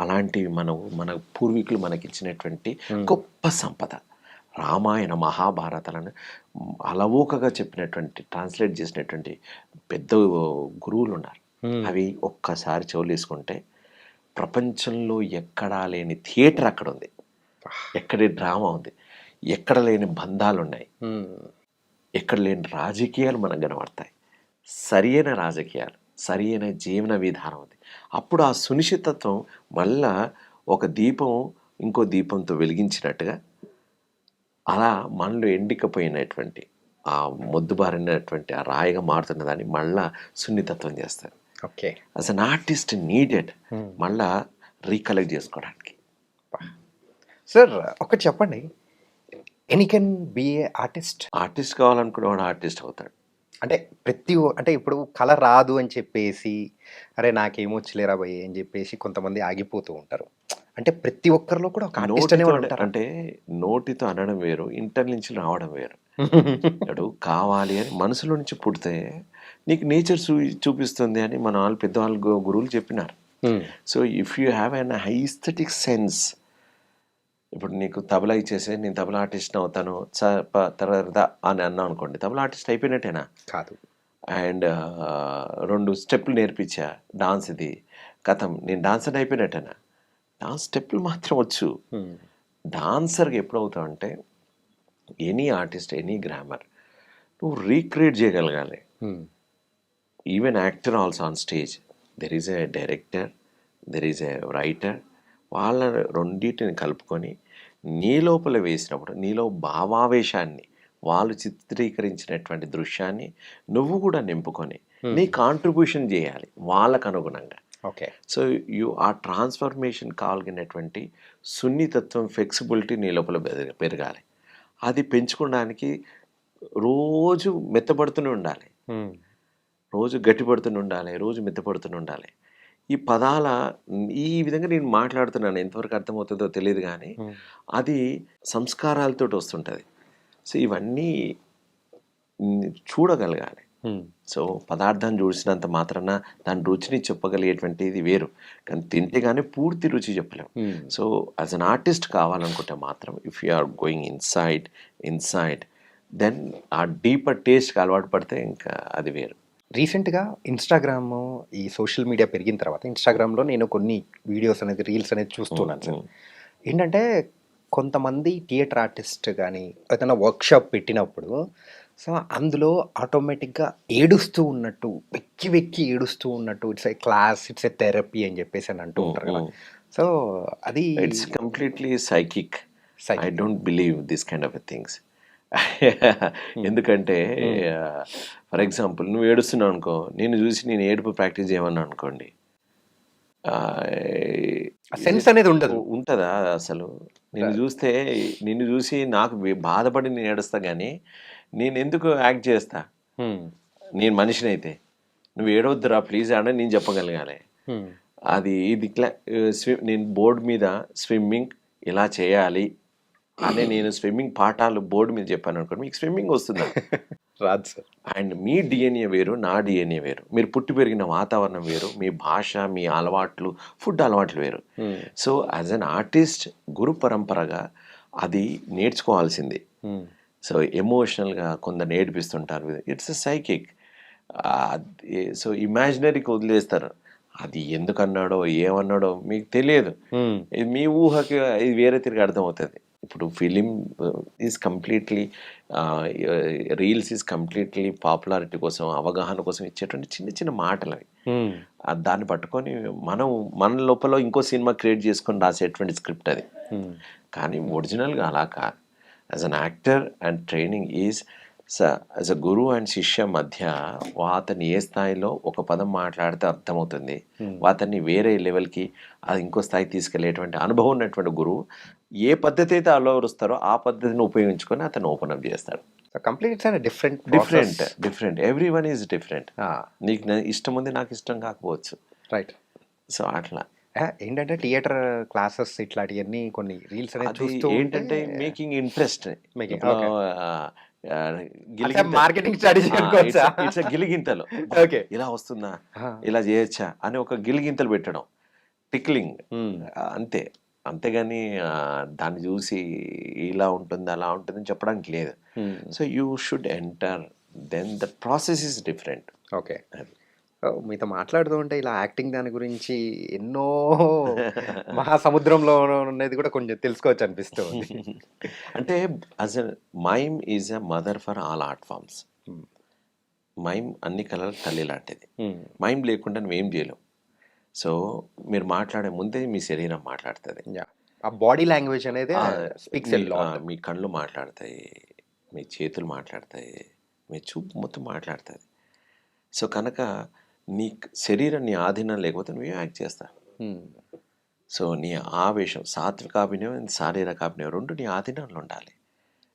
అలాంటివి మన పూర్వీకులు మనకిచ్చినటువంటి గొప్ప సంపద. రామాయణ మహాభారతాలను అలవోకగా చెప్పినటువంటి, ట్రాన్స్లేట్ చేసినటువంటి పెద్ద గురువులు ఉన్నారు. అవి ఒక్కసారి చెవులేసుకుంటే ప్రపంచంలో ఎక్కడా లేని థియేటర్ అక్కడ ఉంది, ఎక్కడి డ్రామా ఉంది, ఎక్కడ లేని బంధాలు ఉన్నాయి, ఎక్కడ లేని రాజకీయాలు మనకు కనబడతాయి. సరియైన రాజకీయాలు, సరియైన జీవన విధానం ఉంది. అప్పుడు ఆ సునిశ్చితత్వం మళ్ళా ఒక దీపం ఇంకో దీపంతో వెలిగించినట్టుగా అలా మనలో ఎండికపోయినటువంటి ఆ మొద్దుబారినటువంటి ఆ రాయిగా మారుతున్న దాన్ని మళ్ళా సున్నితత్వం చేస్తారు. Okay, as an artist needed మళ్ళా రీకలెక్ట్ చేసుకోవడానికి. సార్ ఒకటి చెప్పండి, any can be a artist కావాలనుకునేవాడు ఆర్టిస్ట్ అవుతాడు. అంటే అంటే ఇప్పుడు కళ రాదు అని చెప్పేసి, అరే నాకేమొచ్చలేరా భయ్ అని చెప్పేసి కొంతమంది ఆగిపోతూ ఉంటారు. అంటే ప్రతి ఒక్కరిలో కూడా ఒక ఆర్టిస్ట్ అనేవాడు ఉంటారు. అంటే నోటితో అనడం వేరు, ఇంటర్ నుంచి రావడం వేరు. అడు కావాలి అని మనసులో నుంచి పుడితే నీకు నేచర్ చూపిస్తుంది అని మన వాళ్ళు పెద్దవాళ్ళు గురువులు చెప్పినారు. So if you have an aesthetic sense, ఇప్పుడు నీకు తబలా ఇచ్చేసి నేను తబలా ఆర్టిస్ట్ అవుతాను తర్వాత అని అన్నా అనుకోండి, తబలా ఆర్టిస్ట్ అయిపోయినట్టేనా? కాదు. అండ్ 2 స్టెప్పులు నేర్పించా డాన్స్, ఇది కథం నేను డాన్సర్ అయిపోయినట్టేనా? డాన్స్ స్టెప్పులు మాత్రం వచ్చు. డాన్సర్గా ఎప్పుడు అవుతావు అంటే, ఎనీ ఆర్టిస్ట్, ఎనీ గ్రామర్ నువ్వు రీక్రియేట్ చేయగలగాలి. Even actor also on stage there is a director, there is a writer. వాళ్ళ రెండింటిని కలుపుకొని నీ లోపల వేసినప్పుడు నీలో భావావేశాన్ని, వాళ్ళు చిత్రీకరించినటువంటి దృశ్యాన్ని నువ్వు కూడా నింపుకొని నీ కాంట్రిబ్యూషన్ చేయాలి వాళ్ళకు అనుగుణంగా. ఓకే, సో ఆ ట్రాన్స్ఫర్మేషన్ కావాల్సినటువంటి సున్నితత్వం, ఫ్లెక్సిబిలిటీ నీ లోపల పెరగాలి. అది పెంచుకోవడానికి రోజు మెత్తబడుతూనే ఉండాలి, రోజు గట్టిపడుతూనే ఉండాలి, రోజు మెత్తపడుతూనే ఉండాలి. ఈ పదాల ఈ విధంగా నేను మాట్లాడుతున్నాను, ఎంతవరకు అర్థమవుతుందో తెలియదు కానీ అది సంస్కారాలతో వస్తుంటుంది. సో ఇవన్నీ చూడగలగాలి. సో పదార్థాన్ని చూసినంత మాత్రాన దాని రుచిని చెప్పగలిగేటువంటిది వేరు, కానీ తింటే కానీ పూర్తి రుచి చెప్పలేము. సో యాజ్ అన్ ఆర్టిస్ట్ కావాలనుకుంటే మాత్రం if you are going inside then ఆ డీపర్ టేస్ట్కి అలవాటు పడితే ఇంకా అది వేరు. రీసెంట్గా ఇన్స్టాగ్రామ్, ఈ సోషల్ మీడియా పెరిగిన తర్వాత ఇన్స్టాగ్రామ్లో నేను కొన్ని వీడియోస్ అనేది, రీల్స్ అనేది చూస్తున్నాను సార్. ఏంటంటే కొంతమంది థియేటర్ ఆర్టిస్ట్ కానీ ఏదైనా వర్క్షాప్ పెట్టినప్పుడు సో అందులో ఆటోమేటిక్గా ఏడుస్తూ ఉన్నట్టు, వెక్కి వెక్కి ఏడుస్తూ ఉన్నట్టు, it's a class, it's a therapy అని చెప్పేసి అని అంటూ ఉంటారు కదా. సో అది it's completely psychic. I don't believe this kind of things. ఎందుకంటే ఫర్ ఎగ్జాంపుల్ నువ్వు ఏడుస్తున్నావు అనుకో, నేను చూసి నేను ఏడుపు ప్రాక్టీస్ చేయమన్నా అనుకోండి, సెన్స్ అనేది ఉంటుందా అసలు? నిన్ను చూసి నాకు బాధపడి నేను ఏడుస్తా, కానీ నేను ఎందుకు యాక్ట్ చేస్తా? నేను మనిషిని అయితే నువ్వు ఏడవద్దురా ప్లీజ్ అని నేను చెప్పగలగాలి. అది ఇది నేను బోర్డు మీద స్విమ్మింగ్ ఇలా చేయాలి అనే నేను స్విమ్మింగ్ పాఠాలు బోర్డు మీద చెప్పాను అనుకోండి, మీకు స్విమ్మింగ్ వస్తుందా? రాదు సార్. అండ్ మీ డిఎన్ఏ వేరు, నా డిఎన్ఏ వేరు, మీరు పుట్టి పెరిగిన వాతావరణం వేరు, మీ భాష, మీ అలవాట్లు, ఫుడ్ అలవాట్లు వేరు. సో యాజ్ అన్ ఆర్టిస్ట్ గురు పరంపరగా అది నేర్చుకోవాల్సింది. సో ఎమోషనల్గా కొందరు నేర్పిస్తుంటారు, ఇట్స్ ఎ సైకిక్. సో ఇమాజినరీకి వదిలేస్తారు, అది ఎందుకన్నాడో ఏమన్నాడో మీకు తెలియదు. ఇది మీ ఊహకి ఇది వేరే తిరిగి అర్థమవుతుంది. ఇప్పుడు film is completely reels is completely popularity కోసం అవగాహన కోసం ఇచ్చేటువంటి చిన్న చిన్న మాటలు అవి. దాన్ని పట్టుకొని మనం మన లోపల ఇంకో సినిమా క్రియేట్ చేసుకొని రాసేటువంటి స్క్రిప్ట్ అది. కానీ ఒరిజినల్గా అలా కాదు. As an actor and training is as a Guru and శిష్య మధ్య అతన్ని ఏ స్థాయిలో ఒక పదం మాట్లాడితే అర్థమవుతుంది, అతన్ని వేరే లెవెల్కి అది ఇంకో స్థాయికి తీసుకెళ్లేటువంటి అనుభవం ఉన్నటువంటి గురువు ఏ పద్ధతి అయితే అలవరుస్తారో ఆ పద్ధతిని ఉపయోగించుకొని అతను ఓపెన్ అప్ చేస్తాడు. Complete different different every one is different. నీకు ఇష్టం ఉంది, నాకు ఇష్టం కాకపోవచ్చు. రైట్. సో అట్లా ఏంటంటే థియేటర్ క్లాసెస్ ఇట్లాంటివన్నీ కొన్ని రీల్స్ అనేది చూస్తూ ఏంటంటే making interest, marketing strategy it's గిలిగింతలు. ఓకే, ఇలా వస్తుందా, ఇలా చేయొచ్చా అని ఒక గిలిగింతలు పెట్టడం, టిక్లింగ్, అంతే. అంతేగాని దాన్ని చూసి ఇలా ఉంటుంది అలా ఉంటుంది అని చెప్పడానికి లేదు. So you should enter, then the process is different. Okay. మీతో మాట్లాడుతూ ఉంటే ఇలా యాక్టింగ్ దాని గురించి ఎన్నో మహాసముద్రంలో ఉన్నది కూడా కొంచెం తెలుసుకోవచ్చు అనిపిస్తుంది. అంటే as a mime is a mother for all art forms. Mime అన్ని కళలకు తల్లి లాంటిది. మైమ్ లేకుండా నువ్వేం చేయలేవు. సో మీరు మాట్లాడే ముందే మీ శరీరం మాట్లాడుతుంది. ఆ బాడీ లాంగ్వేజ్ అనేది స్పీక్స్ ఎ లాట్. మీ కళ్ళు మాట్లాడతాయి, మీ చేతులు మాట్లాడతాయి, మీ చూపు మొత్తం మాట్లాడుతుంది. సో కనుక నీ శరీరం నీ ఆధీనం లేకపోతే నువ్వు యాక్ట్ చేస్తావు. సో నీ ఆవేశం, సాత్వికాభినయం, శారీరకాభినయం రెండు నీ ఆధీనంలో ఉండాలి.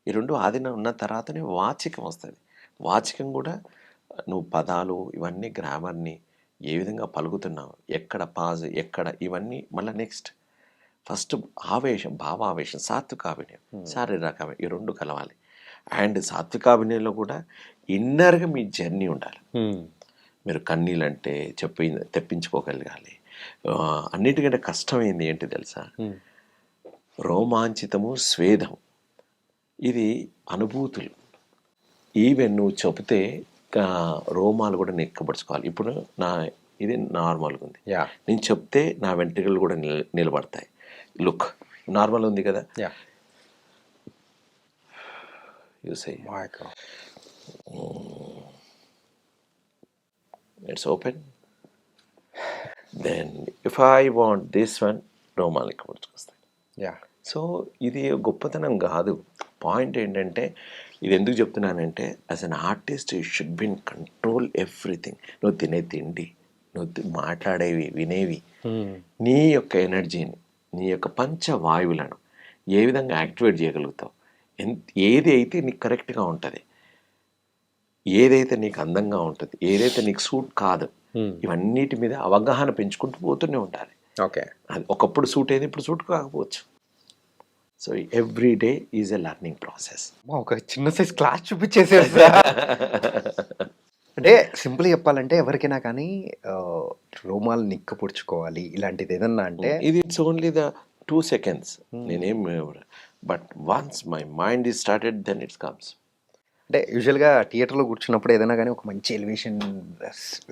ఈ రెండు ఆధీనం ఉన్న తర్వాతనే వాచికం వస్తుంది. వాచికం కూడా నువ్వు పదాలు ఇవన్నీ గ్రామర్ని ఏ విధంగా పలుకుతున్నావు, ఎక్కడ పాజ్, ఎక్కడ, ఇవన్నీ మళ్ళీ నెక్స్ట్. ఫస్ట్ ఆవేశం, భావావేశం, సాత్వికాభినయం, శారీరకాభినయం, ఈ రెండు కలవాలి. అండ్ సాత్వికాభినయంలో కూడా ఇన్నర్గా మీ జర్నీ ఉండాలి. మీరు కన్నీళ్ళంటే తెప్పించుకోగలగాలి. అన్నిటికంటే కష్టమైంది ఏంటి తెలుసా? రోమాంచితము, స్వేదం, ఇది అనుభూతులు. ఈవెన్ నువ్వు చెబితే రోమాలు కూడా నెక్కబడుచుకోవాలి. ఇప్పుడు ఇది నార్మల్గా ఉంది, నేను చెప్తే నా వెంట్రుకలు కూడా నిలబడతాయి. లుక్ నార్మల్ ఉంది కదా, you say it's open. Then if I want this one, రోమాలు ఎక్కబడుచుకొస్తాయి. సో ఇది గొప్పతనం కాదు. పాయింట్ ఏంటంటే, ఇది ఎందుకు చెప్తున్నానంటే, as an artist you should be in control everything. నువ్వు తినే తిండి, నువ్వు మాట్లాడేవి, వినేవి, నీ యొక్క ఎనర్జీని, నీ యొక్క పంచవాయువులను ఏ విధంగా యాక్టివేట్ చేయగలుగుతావు, ఏది అయితే నీకు కరెక్ట్గా ఉంటుంది, ఏదైతే నీకు అందంగా ఉంటుంది, ఏదైతే నీకు సూట్ కాదు, ఇవన్నిటి మీద అవగాహన పెంచుకుంటూ పోతూనే ఉండాలి. ఓకే. అది ఒకప్పుడు సూట్ అయింది, ఇప్పుడు సూట్ కాకపోవచ్చు. So every day is a learning process. ఒక చిన్న సైజ్ క్లాస్ చూపించేసారు. అంటే సింపుల్ చెప్పాలంటే ఎవరికైనా కానీ రోమాలు నిక్క పొడుచుకోవాలి ఇలాంటిది ఏదన్నా అంటే ఇది ఇట్స్ ఓన్లీ ద 2 seconds. నేనేం, but once my mind is started then it's comes. అంటే యూజువల్గా థియేటర్లో కూర్చున్నప్పుడు ఏదైనా కానీ ఒక మంచి ఎలివేషన్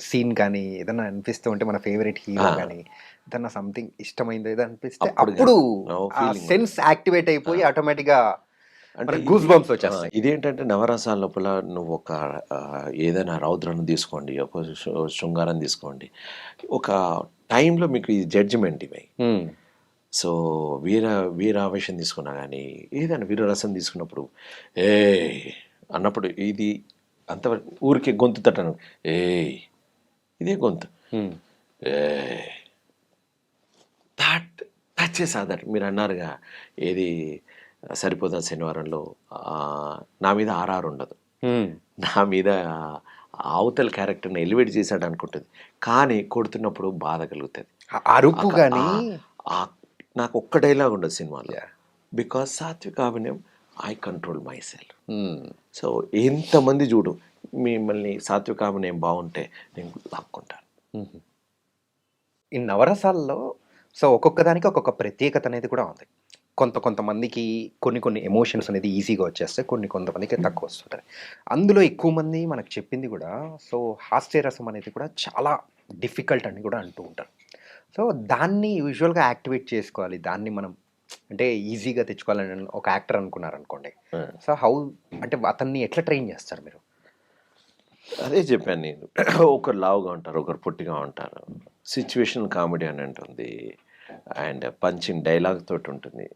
సీన్ కానీ ఏదైనా అనిపిస్తూ ఉంటే, మన ఫేవరెట్ హీరో కానీ ఏదన్నా సంథింగ్ ఇష్టమైంది ఏదో అనిపిస్తే అప్పుడు సెన్స్ యాక్టివేట్ అయిపోయి ఆటోమేటిక్గా అంటే గూస్ బంప్స్ వచ్చేస్తాయి. ఇదేంటంటే నవరసాల లోపల నువ్వు ఒక ఏదైనా రౌద్రాన్ని తీసుకోండి, ఒక శృంగారం తీసుకోండి, ఒక టైంలో మీకు ఈ జడ్జిమెంట్ ఇవి. సో వీరావేశం తీసుకున్నా కానీ, ఏదైనా వీరరసం తీసుకున్నప్పుడు అన్నప్పుడు ఇది అంతవరకు ఊరికే గొంతు తట్టను, ఇదే గొంతు, టచ్ చేసాదట. మీరు అన్నారుగా, ఏది సరిపోదా శనివారంలో నా మీద ఆర్ఆర్ ఉండదు, నా మీద అవతల క్యారెక్టర్ని ఎలివేట్ చేశాడు అనుకుంటుంది, కానీ కొడుతున్నప్పుడు బాధ కలుగుతుంది, అరుపు కానీ. నాకు ఒక్క డైలాగ్ ఉండదు సినిమాలో, బికాస్ సాత్వికాభినయం, I control myself. So ఎంతమంది చూడు, మిమ్మల్ని సాత్వికాభినయం బాగుంటే నేను లాక్కుంటాను. ఈ నవరసాల్లో సో ఒక్కొక్క దానికి ఒక్కొక్క ప్రత్యేకత అనేది కూడా ఉంది. కొంతమందికి కొన్ని ఎమోషన్స్ అనేది ఈజీగా వచ్చేస్తాయి, కొంతమందికి తక్కువ వస్తుంటాయి. అందులో ఎక్కువ మంది మనకు చెప్పింది కూడా, సో హాస్యరసం అనేది కూడా చాలా డిఫికల్ట్ అని కూడా అంటూ ఉంటారు. సో, దాన్ని యూజువల్‌గా యాక్టివేట్ చేసుకోవాలి. దాన్ని మనం అంటే ఈజీగా తెచ్చుకోవాలని ఒక యాక్టర్ అనుకున్నారనుకోండి. సో, అంటే అతన్ని ఎట్లా ట్రైన్ చేస్తారు మీరు? అదే చెప్పాను నేను. ఒకరు లావుగా ఉంటారు, ఒకరు పొట్టిగా ఉంటారు. సిచ్యువేషనల్ కామెడీ అని ఉంటుంది. అండ్ పంచింగ్ డైలాగ్ తోటి ఉంటుంది.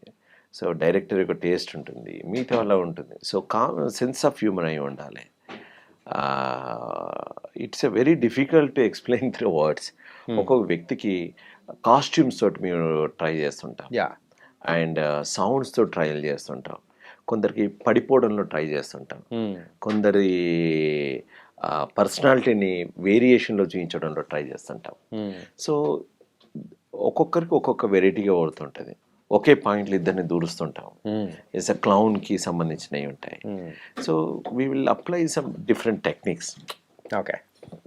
సో, డైరెక్టర్ యొక్క టేస్ట్ ఉంటుంది. మిగతా వాళ్ళ ఉంటుంది. సో, సెన్స్ ఆఫ్ హ్యూమర్ అయి ఉండాలి. It's a very difficult to explain through words. ఒక్కొక్క వ్యక్తికి కాస్ట్యూమ్స్ తోటి మేము ట్రై చేస్తుంటాం. యాహ్! అండ్ సౌండ్స్‌తో ట్రైల్ చేస్తుంటాం. కొందరికి పడిపోవడంలో ట్రై చేస్తుంటాం. కొందరి పర్సనాలిటీని వేరియేషన్‌లో చూయించడంలో ట్రై చేస్తుంటాం. సో, ఒక్కొక్కరికి ఒక్కొక్క వెరైటీగా పడుతుంటది. ఒకే పాయింట్‌లో ఇద్దరిని దూరుస్తుంటాం. ఎస్ ఎ క్లౌన్‌కి సంబంధించినవి ఉంటాయి. So, we will apply some different techniques. Okay.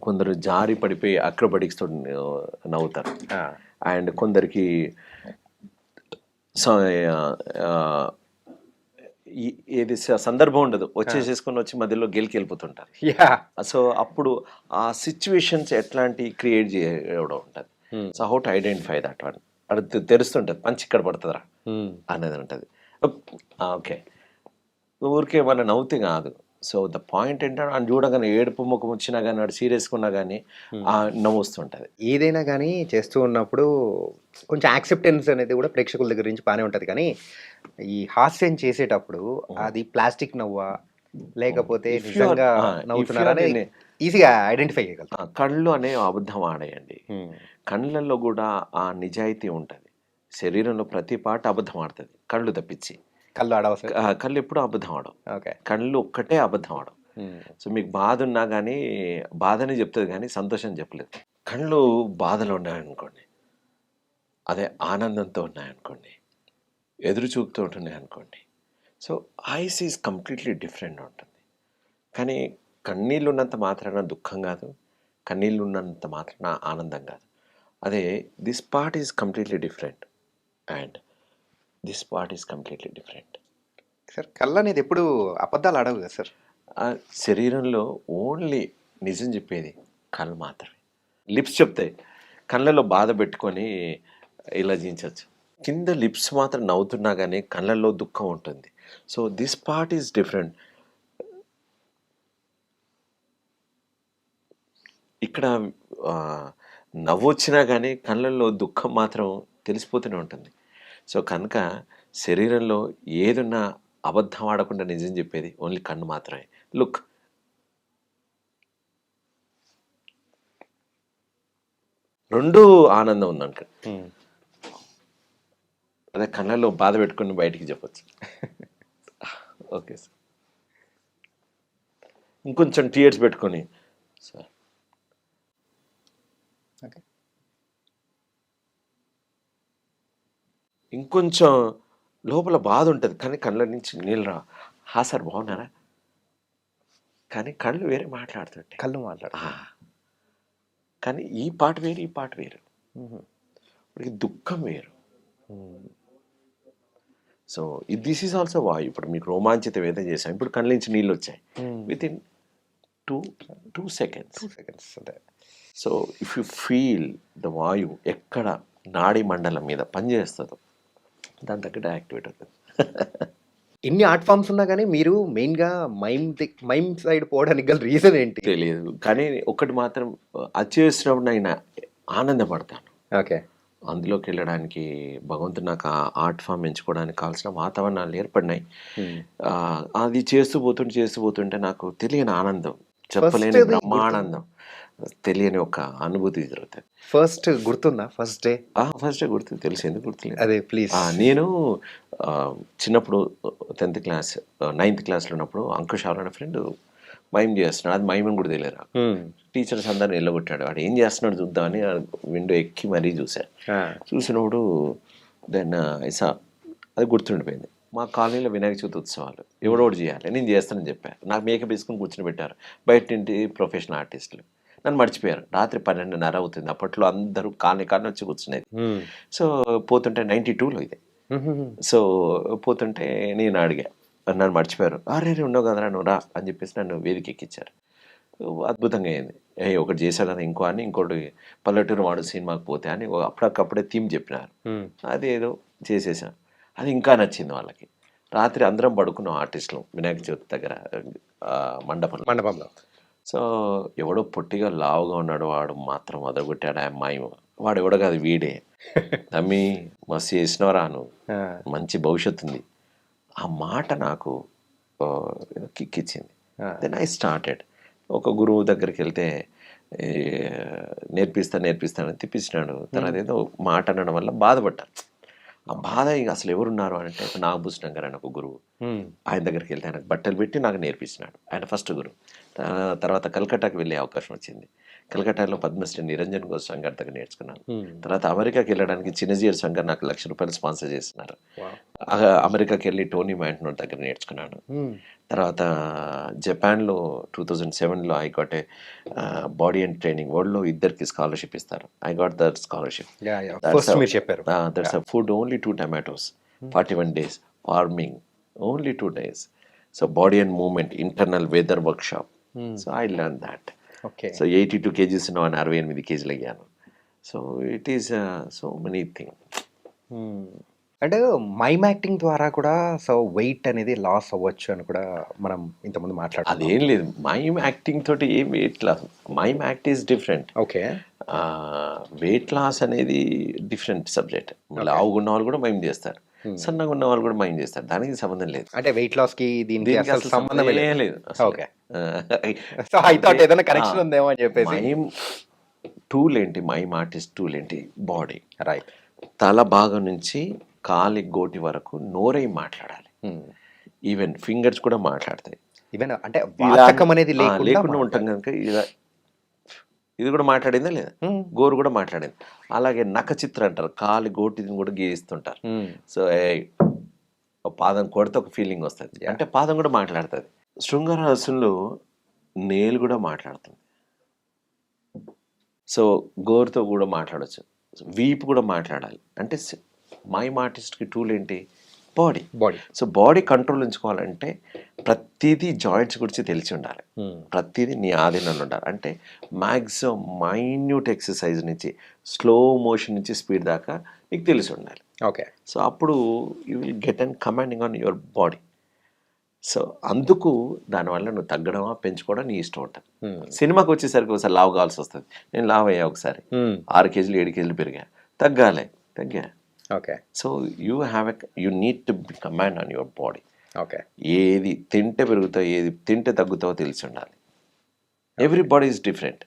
కొందరు జారి పడిపోయి అక్రోబాటిక్స్ తోటి నవ్వుతారు. అండ్ కొందరికి స ఆహ్, ఏది సందర్భం ఉండదు. వచ్చేసేసుకొని వచ్చి మధ్యలో గెలికెళ్ళిపోతుంటారు. యాహ్! సో, అప్పుడు ఆ సిచ్యువేషన్స్ ఎట్లాంటివి క్రియేట్ చేయడం ఉంటది. So, how to identify that one. అది తెలుస్తుంటది. పంచ్ ఇక్కడ పడతదిరా అనేది ఉంటది. ఓకే. ఊరికే మనం నవ్వుతే కాదు. సో, ద పాయింట్ ఏంటంటే ఆడిని చూడగానే ఏడుపు ముఖం వచ్చినా గానీ, వాడు సీరియస్‌గా ఉన్నా గానీ నవ్వొస్తుంటది. ఏదైనా గానీ చేస్తూ ఉన్నప్పుడు కొంచెం యాక్సెప్టెన్స్ అనేది కూడా ప్రేక్షకుల దగ్గర నుంచి బానే ఉంటది. కానీ, ఈ హాస్యం చేసేటప్పుడు అది ప్లాస్టిక్ నవ్వా? లేకపోతే ఇఫ్ యూ ఆర్ నిజంగా నవ్వుతున్నారా అనేది ఈజీగా ఐడెంటిఫై చేయగలుగుతాం. కళ్ళు అనేవి అబద్ధం ఆడయండి. కళ్ళల్లో గూడా ఆ నిజాయితీ ఉంటది. శరీరంలో ప్రతి పార్ట్ అబద్ధం ఆడతది. కళ్ళు తప్పించి. కళ్ళు ఆడవా సార్? కళ్ళు ఎప్పుడూ అబద్ధం ఆడవు. ఓకే. కళ్ళు ఒక్కటే అబద్ధం ఆడవు. సో, మీకు బాధ ఉన్నా గానీ బాధనే చెప్తది గానీ సంతోషం చెప్పలేదు. కళ్ళు బాధలో ఉన్నాయనుకోండి, అదే ఆనందంతో ఉన్నాయనుకోండి, ఎదురు చూపుతూ ఉంటున్నాయనుకోండి. So, eyes is completely different ఉంటుంది. కానీ కన్నీళ్ళు ఉన్నంత మాత్రాన దుఃఖం గాదు. కన్నీళ్ళు ఉన్నంత మాత్రాన ఆనందం గాదు. అదే this part is completely different. And this part is completely different. Sir, కళ్ళనేది ఎప్పుడు అబద్ధాలు ఆడవు కదా సార్? శరీరంలో ఓన్లీ నిజం చెప్పేది కళ్ళు మాత్రమే. లిప్స్ చెప్తాయి. కళ్ళలో బాధ పెట్టుకొని ఇలా జీంచొచ్చు. కింద లిప్స్ మాత్రం నవ్వుతున్నా గానీ కళ్ళల్లో దుఃఖం ఉంటుంది. So, this part is different. ఇక్కడ నవ్వొచ్చినా గానీ కళ్ళల్లో దుఃఖం మాత్రం తెలిసిపోతూనే ఉంటుంది. సో, కనుక శరీరంలో ఏదున్నా అబద్ధం ఆడకుండా నిజం చెప్పేది ఓన్లీ కన్ను మాత్రమే. లుక్. రెండూ ఆనందం ఉందనుక. అదే కళ్ళల్లో బాధ పెట్టుకొని బయటికి చెప్పొచ్చు. Okay sir. ఇంకొంచెం టీయర్స్ పెట్టుకొని సార్. ఓకే. ఇంకొంచెం లోపల బాధ ఉంటది. కానీ కళ్ళ నుంచి నీళ్ళు రా. సార్ బాగున్నారా? కానీ కళ్ళు వేరే మాట్లాడుతుంటాయి. కళ్ళు మాట్లాడతాయి. కానీ ఈ పాట వేరు, ఈ పాట వేరు. ఇప్పటికి దుఃఖం వేరు. సో, దిస్ ఈజ్ ఆల్సో వాయు. ఇప్పుడు మీకు రోమాంచిత వేద చేశాం. ఇప్పుడు కళ్ళ నుంచి నీళ్ళు వచ్చాయి. Within 2 seconds. 2 సెకండ్స్ అదే. So, if you feel the వాయువు ఎక్కడ నాడీ మండలం మీద పనిచేస్తుందో దాని తగ్గట్టు యాక్టివేట్ అవుతుంది. ఇన్ని ఆర్ట్ ఫార్మ్స్ ఉన్నా గానీ మీరు మెయిన్‌గా మైమ్ సైడ్ పోవడానికి గల రీజన్ ఏంటి? తెలియదు. కానీ ఒకటి మాత్రం అది చేసినప్పుడు నేను ఆనందపడతాను. ఓకే. అందులోకి వెళ్ళడానికి భగవంతుడు నాకు ఆ ఆర్ట్ ఫామ్ ఎంచుకోవడానికి కావాల్సిన వాతావరణాలు ఏర్పడినాయి. అది చేస్తూ పోతుంటే నాకు తెలియని ఆనందం, చెప్పలేని బ్రహ్మానందం, తెలియని ఒక అనుభూతి జరుగుతుంది. ఫస్ట్ గుర్తుందా? First day? ఫస్ట్ డే గుర్తు. తెలుసు, ఎందుకు గుర్తులేదు. అదే ప్లీజ్. నేను చిన్నప్పుడు 10th క్లాస్ 9th క్లాస్లో ఉన్నప్పుడు అంకుష్ అనే ఫ్రెండ్ మైమ్ చేస్తున్నాడు. అది మైమ్ అని కూడా తెలియదు నాకు. టీచర్స్ అందరిని నిలబెట్టాడు. వాడు ఏం చేస్తున్నాడు చూద్దామని విండో ఎక్కి మరీ చూశాను. చూసినప్పుడు దెన్ ఐసా అది గుర్తుండిపోయింది. మా కాలనీలో వినాయక చవితి ఉత్సవాలు ఎవడోడు చేయాలి, నేను చేస్తానని చెప్పాను. నాకు మేకప్ వేసుకుని కూర్చొని పెట్టారు. బయట ఇంటి ప్రొఫెషనల్ ఆర్టిస్టులు నన్ను మర్చిపోయారు. రాత్రి 12:30 అవుతుంది. అప్పట్లో అందరూ కాలనీ వచ్చి కూర్చునేది. సో, పోతుంటే 92లో ఇది. సో, పోతుంటే నేను అడిగా, నన్ను మర్చిపోయారు. అరే ఉండవు కదరా నువ్వు రా అని చెప్పేసి నన్ను వేదిక ఎక్కించారు. అద్భుతంగా అయింది. ఒకటి చేశాడు కదా ఇంకో అని ఇంకోటి పల్లెటూరు వాడు సినిమాకి పోతే అని అప్పటికప్పుడే థీమ్ చెప్పినారు. అదేదో చేసేసాం. అది ఇంకా నచ్చింది వాళ్ళకి. రాత్రి అందరం పడుకున్నాం ఆర్టిస్టులు వినాయక చవితి దగ్గర మండపంలో. సో ఎవడో పొట్టిగా లావుగా ఉన్నాడు వాడు మాత్రం వదలగొట్టాడు. ఆ అమ్మాయి వాడు ఎవడో కాదు వీడే. తమ్మి మస్తు చేసినవరా నువ్వు, మంచి భవిష్యత్తు ఉంది. ఆ మాట నాకు కిక్ ఇచ్చింది. Then I started. ఒక గురువు దగ్గరికి వెళ్తే నేర్పిస్తానని తిప్పించినాడు. తర్వాత ఏదో మాట అనడం వల్ల బాధపడ్డాను. ఆ బాధ ఇక అసలు ఎవరున్నారు అంటే నాగభూషణం గారు అని ఒక గురువు. ఆయన దగ్గరికి వెళ్తే ఆయనకు బట్టలు పెట్టి నాకు నేర్పించినాడు. ఆయన ఫస్ట్ గురువు. తర్వాత కలకట్టాకి వెళ్ళే అవకాశం వచ్చింది. కలకట్టాలో పద్మశ్రీ నిరంజన్ గోస్వామి గారి దగ్గర నేర్చుకున్నాను. తర్వాత అమెరికాకి వెళ్ళడానికి చిన్నజీయర్ సంఘర్ నాకు ₹1,00,000 స్పాన్సర్ చేస్తున్నారు. అమెరికాకి వెళ్ళి టోనీ మ్యాంటనోర్ దగ్గర నేర్చుకున్నాను. తర్వాత జపాన్లో 2007లో I got a body and training. వరల్డ్లో ఇద్దరికి స్కాలర్షిప్ ఇస్తారు. I got that scholarship. That's a food only 2 tomatoes, 41 days farming, only 2 days. So body and movement, internal weather workshop. So I learned that. Okay. So 82 kgs now and 68 kgs అయ్యాను. So it is so many thing. అంటే mime acting ద్వారా కూడా so wait అనేది loss అవ్వచ్చు అని కూడా మనం ఇంతకుముందు మాట్లాడాలి. అదేం లేదు, మైమ్ యాక్టింగ్ తోటి ఏం weight loss. Mime act is different. Okay. Weight loss అనేది డిఫరెంట్ సబ్జెక్ట్. లావుగా ఉన్న వాళ్ళు కూడా మైమ్ చేస్తారు, సన్నగా ఉన్న వాళ్ళు కూడా మైమ్ చేస్తారు. దానికి సంబంధం లేదు. అంటే వెయిట్ లాస్ కి దీనికి అసలు సంబంధం లేదు. ఓకే. సో ఐ థాట్ ఏదైనా కనెక్షన్ ఉందేమో అని చెప్పేసి. మైమ్ టూల్ ఏంటి, మైమ్ ఆర్టిస్ట్ టూల్ ఏంటి? బాడీ. రైట్. తల భాగం నుంచి కాలి గోటి వరకు నోరై మాట్లాడాలి. ఈవెన్ ఫింగర్స్ కూడా మాట్లాడతాయి. ఈవెన్ అంటే వాచకం అనేది లేకుండా ఉంటాం కనుక ఇది కూడా మాట్లాడిందా లేదా, గోరు కూడా మాట్లాడింది. అలాగే నఖ చిత్ర అంటారు, కాలి గోటిని కూడా గీస్తుంటారు. సో పాదం కొడితే ఒక ఫీలింగ్ వస్తుంది, అంటే పాదం కూడా మాట్లాడుతుంది. శృంగారరసంలో నేలు కూడా మాట్లాడుతుంది. సో గోరుతో కూడా మాట్లాడచ్చు, వీపు కూడా మాట్లాడాలి. అంటే మైమ్ ఆర్టిస్ట్కి టూల్ ఏంటి? బాడీ. సో బాడీ కంట్రోల్ ఉంచుకోవాలంటే ప్రతిదీ జాయింట్స్ గురించి తెలిసి ఉండాలి, ప్రతిదీ నీ ఆధీనంలో ఉండాలి. అంటే మ్యాక్సిమం మైన్యూట్ ఎక్సర్సైజ్ నుంచి స్లో మోషన్ నుంచి స్పీడ్ దాకా నీకు తెలిసి ఉండాలి. ఓకే. సో అప్పుడు you will get and commanding on your body. So అందుకు దానివల్ల నువ్వు తగ్గడమా పెంచుకోవడం నీ ఇష్టం ఉంటుంది. సినిమాకి వచ్చేసరికి ఒకసారి లావు కావాల్సి వస్తుంది. నేను లావ్ అయ్యా, ఒకసారి 6 kgs 7 kgs పెరిగా, తగ్గా. Okay. So you need to command on your body. Okay. ఏది తింటే పెరుగుతావు, ఏది తింటే తగ్గుతావో తెలిసి ఉండాలి. Every body is different.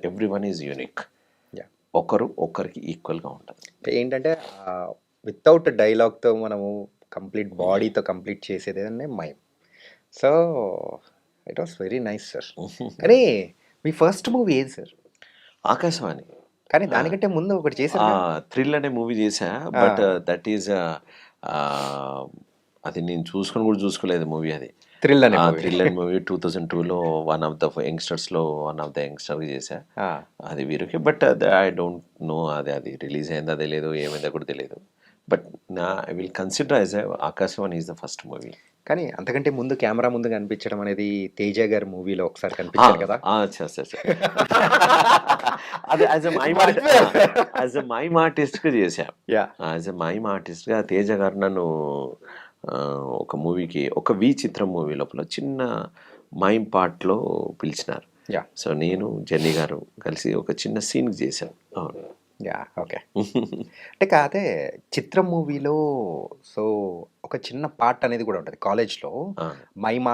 Everyone is unique. ఒకరికి ఈక్వల్గా ఉంటుంది. ఏంటంటే వితౌట్ డైలాగ్తో మనము కంప్లీట్ బాడీతో కంప్లీట్ చేసేది mime. So it was very nice sir. కానీ మీ ఫస్ట్ మూవీ ఏది సార్? ఆకాశవాణి. కానీ దానికంటే ముందు ఒకటి చేసా, థ్రిల్ అనే మూవీ చేసా. బట్ దట్ ఈజ్ అది నేను చూసుకోలేదు మూవీ. అది థ్రిల్ అనే మూవీ 2002లో వన్ ఆఫ్ ద యంగ్స్టర్స్లో చేసా. అది వీరికి. బట్ ఐ డోంట్ నో అది రిలీజ్ అయిందా తెలియదు, ఏమైందో కూడా తెలియదు. But I will consider as Akashvani is the first movie. కానీ అంతకంటే ముందు కెమెరా ముందు కనిపించడం అనేది తేజ గారి మూవీలో ఒకసారి కనిపించారు కదా. అది యాజ్ ఎ మైమ్ ఆర్టిస్ట్గా చేశా. యాజ్ ఎ మైమ్ ఆర్టిస్ట్గా తేజ గారు నన్ను ఒక మూవీకి, ఒక చిత్రం మూవీ లోపల చిన్న మైమ్ పార్ట్లో పిలిచినారు. సో నేను జెన్నీ గారు కలిసి ఒక చిన్న సీన్ చేశాను. ఓకే. అంటే కాదే చిత్రం మూవీలో సో ఒక చిన్న పార్ట్ అనేది కూడా ఉంటుంది కాలేజ్లో. మైమ్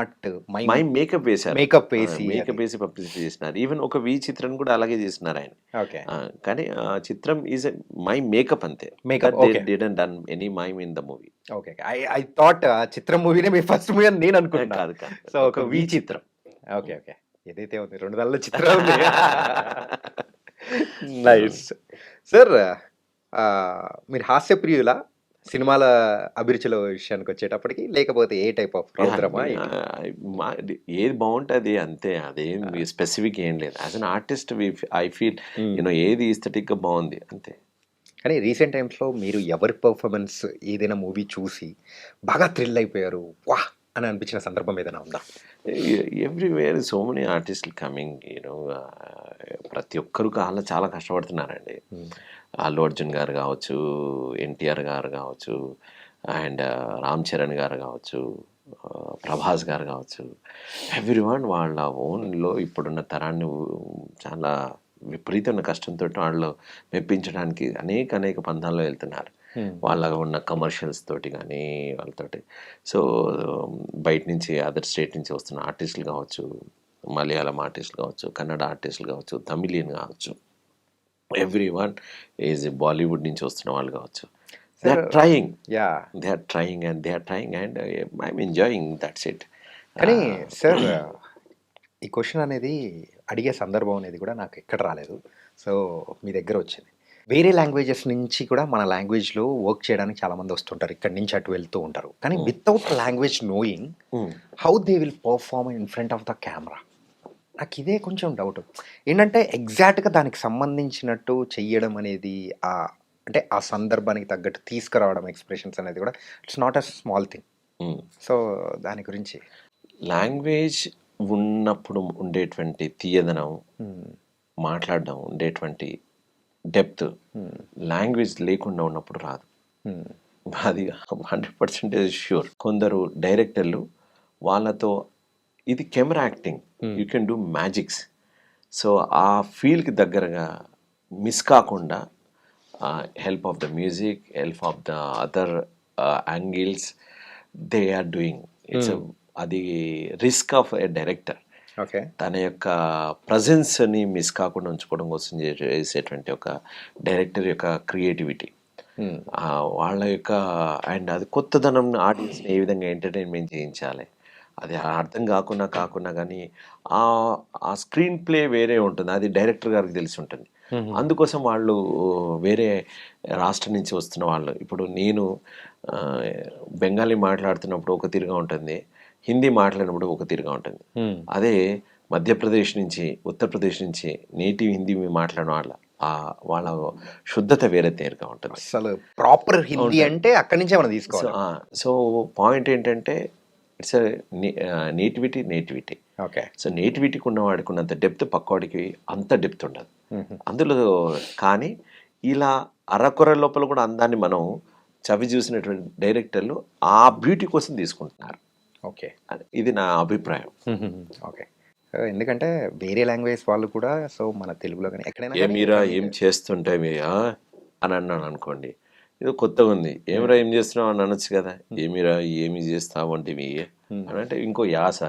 మేకప్ వేసి పబ్లిసిటీ చేసినారు. ఈవెన్ ఒక చిత్రం కూడా అలాగే చేసినారు ఆయన. ఓకే. కానీ చిత్రం ఈజ్ మైమ్ మేకప్ అంతే. Didn't done any mime in the movie. Okay. I thought చిత్రం మూవీనే మీ ఫస్ట్ మూవీ అని నేను అనుకున్నాను. కాదు. సో ఒక చిత్రం. ఓకే. ఏదైతే ఉంది 2 నెలల చిత్రం ఉంది. Nice sir. మీరు హాస్యప్రియుల సినిమాల అభిరుచుల విషయానికి వచ్చేటప్పటికి, లేకపోతే ఏ టైప్ ఆఫ్ ప్రోగ్రామా? ఏది బాగుంటుంది అంతే, అదేం స్పెసిఫిక్ ఏం లేదు. As an artist I feel ఏది ఈస్థెటిక్ గా బాగుంది అంతే. కానీ రీసెంట్ టైమ్స్లో మీరు ఎవరి పర్ఫార్మెన్స్ ఏదైనా మూవీ చూసి బాగా థ్రిల్ అయిపోయారు, వా అని అనిపించిన సందర్భం ఏదైనా ఉందా? ఎవ్రీవేర్ సో మెనీ ఆర్టిస్టులు కమింగ్ ప్రతి ఒక్కరు చాలా కష్టపడుతున్నారండి. అల్లు అర్జున్ గారు కావచ్చు, ఎన్టీఆర్ గారు కావచ్చు, అండ్ రామ్ చరణ్ గారు కావచ్చు, ప్రభాస్ గారు కావచ్చు, ఎవ్రీవన్ వాళ్ళ ఓన్లో ఇప్పుడున్న తరాన్ని చాలా విపరీతమైన కష్టంతో వాళ్ళు మెప్పించడానికి అనేక పంథాల్లో వెళ్తున్నారు. వాళ్ళ ఉన్న కమర్షియల్స్ తోటి కానీ వాళ్ళతోటి. సో బయట నుంచి అదర్ స్టేట్ నుంచి వస్తున్న ఆర్టిస్టులు కావచ్చు, మలయాళం ఆర్టిస్టులు కావచ్చు, కన్నడ ఆర్టిస్టులు కావచ్చు, తమిళియన్ కావచ్చు, ఎవ్రీవన్ ఈజ్ బాలీవుడ్ నుంచి వస్తున్న వాళ్ళు కావచ్చు. They are trying and I'm enjoying that's it. కానీ సార్ ఈ క్వశ్చన్ అనేది అడిగే సందర్భం అనేది కూడా నాకు ఎక్కడ రాలేదు. సో మీ దగ్గర వచ్చింది. వేరే లాంగ్వేజెస్ నుంచి కూడా మన లాంగ్వేజ్లో వర్క్ చేయడానికి చాలామంది వస్తుంటారు, ఇక్కడి నుంచి అటు వెళ్తూ ఉంటారు. కానీ without language knowing how they will perform in front of the camera, నాకు ఇదే కొంచెం డౌట్. ఏంటంటే ఎగ్జాక్ట్గా దానికి సంబంధించినట్టు చెయ్యడం అనేది అంటే ఆ సందర్భానికి తగ్గట్టు తీసుకురావడం ఎక్స్ప్రెషన్స్ అనేది కూడా it's not a small thing. So దాని గురించి లాంగ్వేజ్ ఉన్నప్పుడు ఉండేటువంటి తీయదనం, మాట్లాడడం ఉండేటువంటి డెప్త్ లాంగ్వేజ్ లేకుండా ఉన్నప్పుడు రాదు. అది 100% ష్యూర్. కొందరు డైరెక్టర్లు వాళ్ళతో ఇది camera acting, you can do magics. So ఆ ఫీల్కి దగ్గరగా మిస్ కాకుండా help of the music, help of the other angles they are doing. It's అది risk of a director. Okay, తన యొక్క ప్రజెన్స్ని మిస్ కాకుండా ఉంచుకోవడం కోసం చేసేటువంటి ఒక డైరెక్టర్ యొక్క క్రియేటివిటీ, వాళ్ళ యొక్క అండ్ అది కొత్తదనం ఆడియన్స్ని ఏ విధంగా ఎంటర్టైన్మెంట్ చేయించాలి, అది అర్థం కాకుండా కానీ ఆ స్క్రీన్ ప్లే వేరే ఉంటుంది, అది డైరెక్టర్ గారికి తెలిసి ఉంటుంది. అందుకోసం వాళ్ళు వేరే రాష్ట్రం నుంచి వస్తున్న వాళ్ళు, ఇప్పుడు నేను బెంగాలీ మాట్లాడుతున్నప్పుడు ఒక తీరుగా ఉంటుంది, హిందీ మాట్లాడినప్పుడు ఒక తీరుగా ఉంటుంది. అదే మధ్యప్రదేశ్ నుంచి, ఉత్తరప్రదేశ్ నుంచి నేటివ్ హిందీ మాట్లాడిన వాళ్ళ శుద్ధత వేరే తీరుగా ఉంటుంది. అసలు ప్రాపర్ హిందీ అంటే అక్కడి నుంచే మనం తీసుకోవాలి. సో పాయింట్ ఏంటంటే ఇట్స్ నేటివిటీ. ఓకే, సో నేటివిటీకి ఉన్నవాడికి ఉన్నంత డెప్త్ పక్కవాడికి అంత డెప్త్ ఉండదు అందులో. కానీ ఇలా అరకొర లోపల కూడా అందాన్ని మనం చవి చూసినటువంటి డైరెక్టర్లు ఆ బ్యూటీ కోసం తీసుకుంటున్నారు. ఓకే, ఇది నా అభిప్రాయం. ఓకే, ఎందుకంటే వేరే లాంగ్వేజ్ వాళ్ళు కూడా సో మన తెలుగులో కానీ ఎక్కడైనా ఏమీరా ఏం చేస్తుంటే అని అన్నాను అనుకోండి, ఇది కొత్తగా ఉంది, ఏమిరా ఏం చేస్తున్నావు అని అనొచ్చు కదా. ఏమిరా ఏమి చేస్తావు అంటే అని అంటే ఇంకో యాస,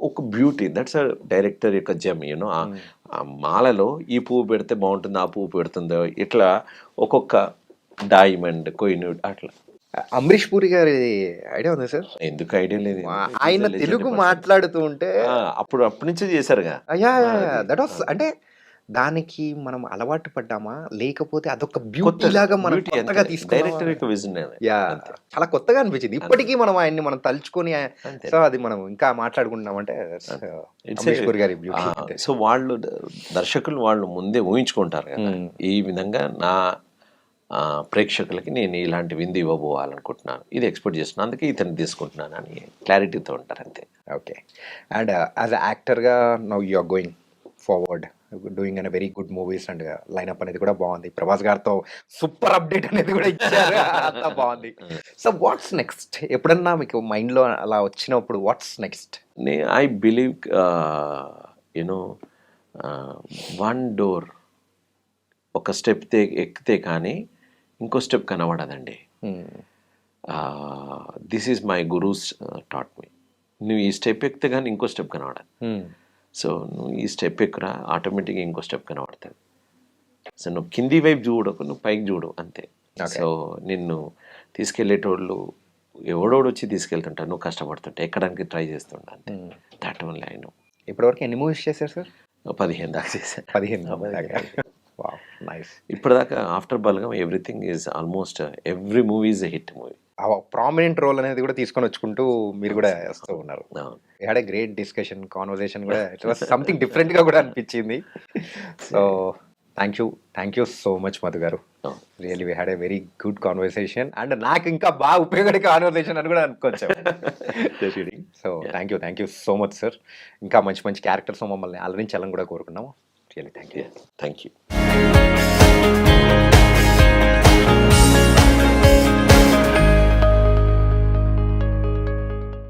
ఒక బ్యూటీ. దట్స్ అ డైరెక్టర్ యొక్క జమ్. యూనో ఆ మాలలో ఈ పువ్వు పెడితే బాగుంటుంది, ఆ పువ్వు పెడుతుందో, ఇట్లా ఒక్కొక్క డైమండ్ కోయినూట్ అట్లా. అమరీష్ పూరి గారి ఐడియా ఉంది సార్? ఎందుకు ఐడియా లేదు, ఆయన తెలుగు మాట్లాడుతూ ఉంటే అప్పటి నుంచే చేశారుగా. దట్ వాస్ అంటే దానికి మనం అలవాటు పడ్డామా, లేకపోతే అదొక బ్యూటీ లాగా మనం కొత్తగా డైరెక్టర్ యొక్క విజన్. చాలా కొత్తగా అనిపించింది. ఇప్పటికీ మనం ఆయన్ని మనం తలుచుకొని సో అది మనం ఇంకా మాట్లాడుకుంటున్నామంటే అమరీష్ పూరి గారి బ్యూటీ. సో వాళ్ళు దర్శకులు వాళ్ళు ముందే ఊహించుకుంటారు కదా, ఈ విధంగా నా ప్రేక్షకులకి నేను ఇలాంటి విందు ఇవ్వబోవాలనుకుంటున్నాను, ఇది ఎక్స్పెక్ట్ చేస్తున్నాను, అందుకే ఇతను తీసుకుంటున్నాను అని క్లారిటీతో ఉంటారు అంతే. ఓకే, అండ్ యాజ్ అ యాక్టర్గా now you are going forward, doing an very good movies, and lineup అనేది కూడా బాగుంది. ప్రభాస్ గారితో సూపర్ అప్డేట్ అనేది కూడా ఇచ్చారు, అంతా బాగుంది. So what's next? ఎప్పుడన్నా మీకు మైండ్లో అలా వచ్చినప్పుడు what's next? I believe one door ఒక స్టెప్ ఎక్కితే కానీ ఇంకో స్టెప్ కనబడదండి. This is my gurus taught me. నువ్వు ఈ స్టెప్ ఎక్కితే కానీ ఇంకో స్టెప్ కనబడదు. సో నువ్వు ఈ స్టెప్ ఎక్కురా, ఆటోమేటిక్గా ఇంకో స్టెప్ కనబడుతుంది. సో నువ్వు కింది వైపు చూడకు, నువ్వు పైకి చూడు అంతే. సో నిన్ను తీసుకెళ్ళేటోళ్ళు ఎవడోడు వచ్చి తీసుకెళ్తుంటా, నువ్వు కష్టపడుతుంటా, ఎక్కడానికి ట్రై చేస్తుంటా అంతే. That only I know. ఇప్పటివరకు ఎన్ని మూవీస్ చేశారు సార్? 15 దాకా చేశాను. 15. ఇప్పటిదాకా after Balagam everything is almost every movie is a hit movie. Prominent role అనేది కూడా తీసుకొని వచ్చుకుంటూ మీరు కూడా వస్తూ ఉన్నారు. Had a great discussion, conversation కూడా ఇట్ వాస్ సంథింగ్ డిఫరెంట్గా కూడా అనిపించింది. So thank you so much Madhu garu. Really we had a very good conversation and నాకు ఇంకా బాగా ఉపయోగపడే కాన్వర్సేషన్ అని కూడా అనుకోవచ్చు. So thank you so much sir. ఇంకా మంచి మంచి క్యారెక్టర్స్ మమ్మల్ని అలరించాలని కూడా కోరుకున్నాము. Really thank you. Thank you.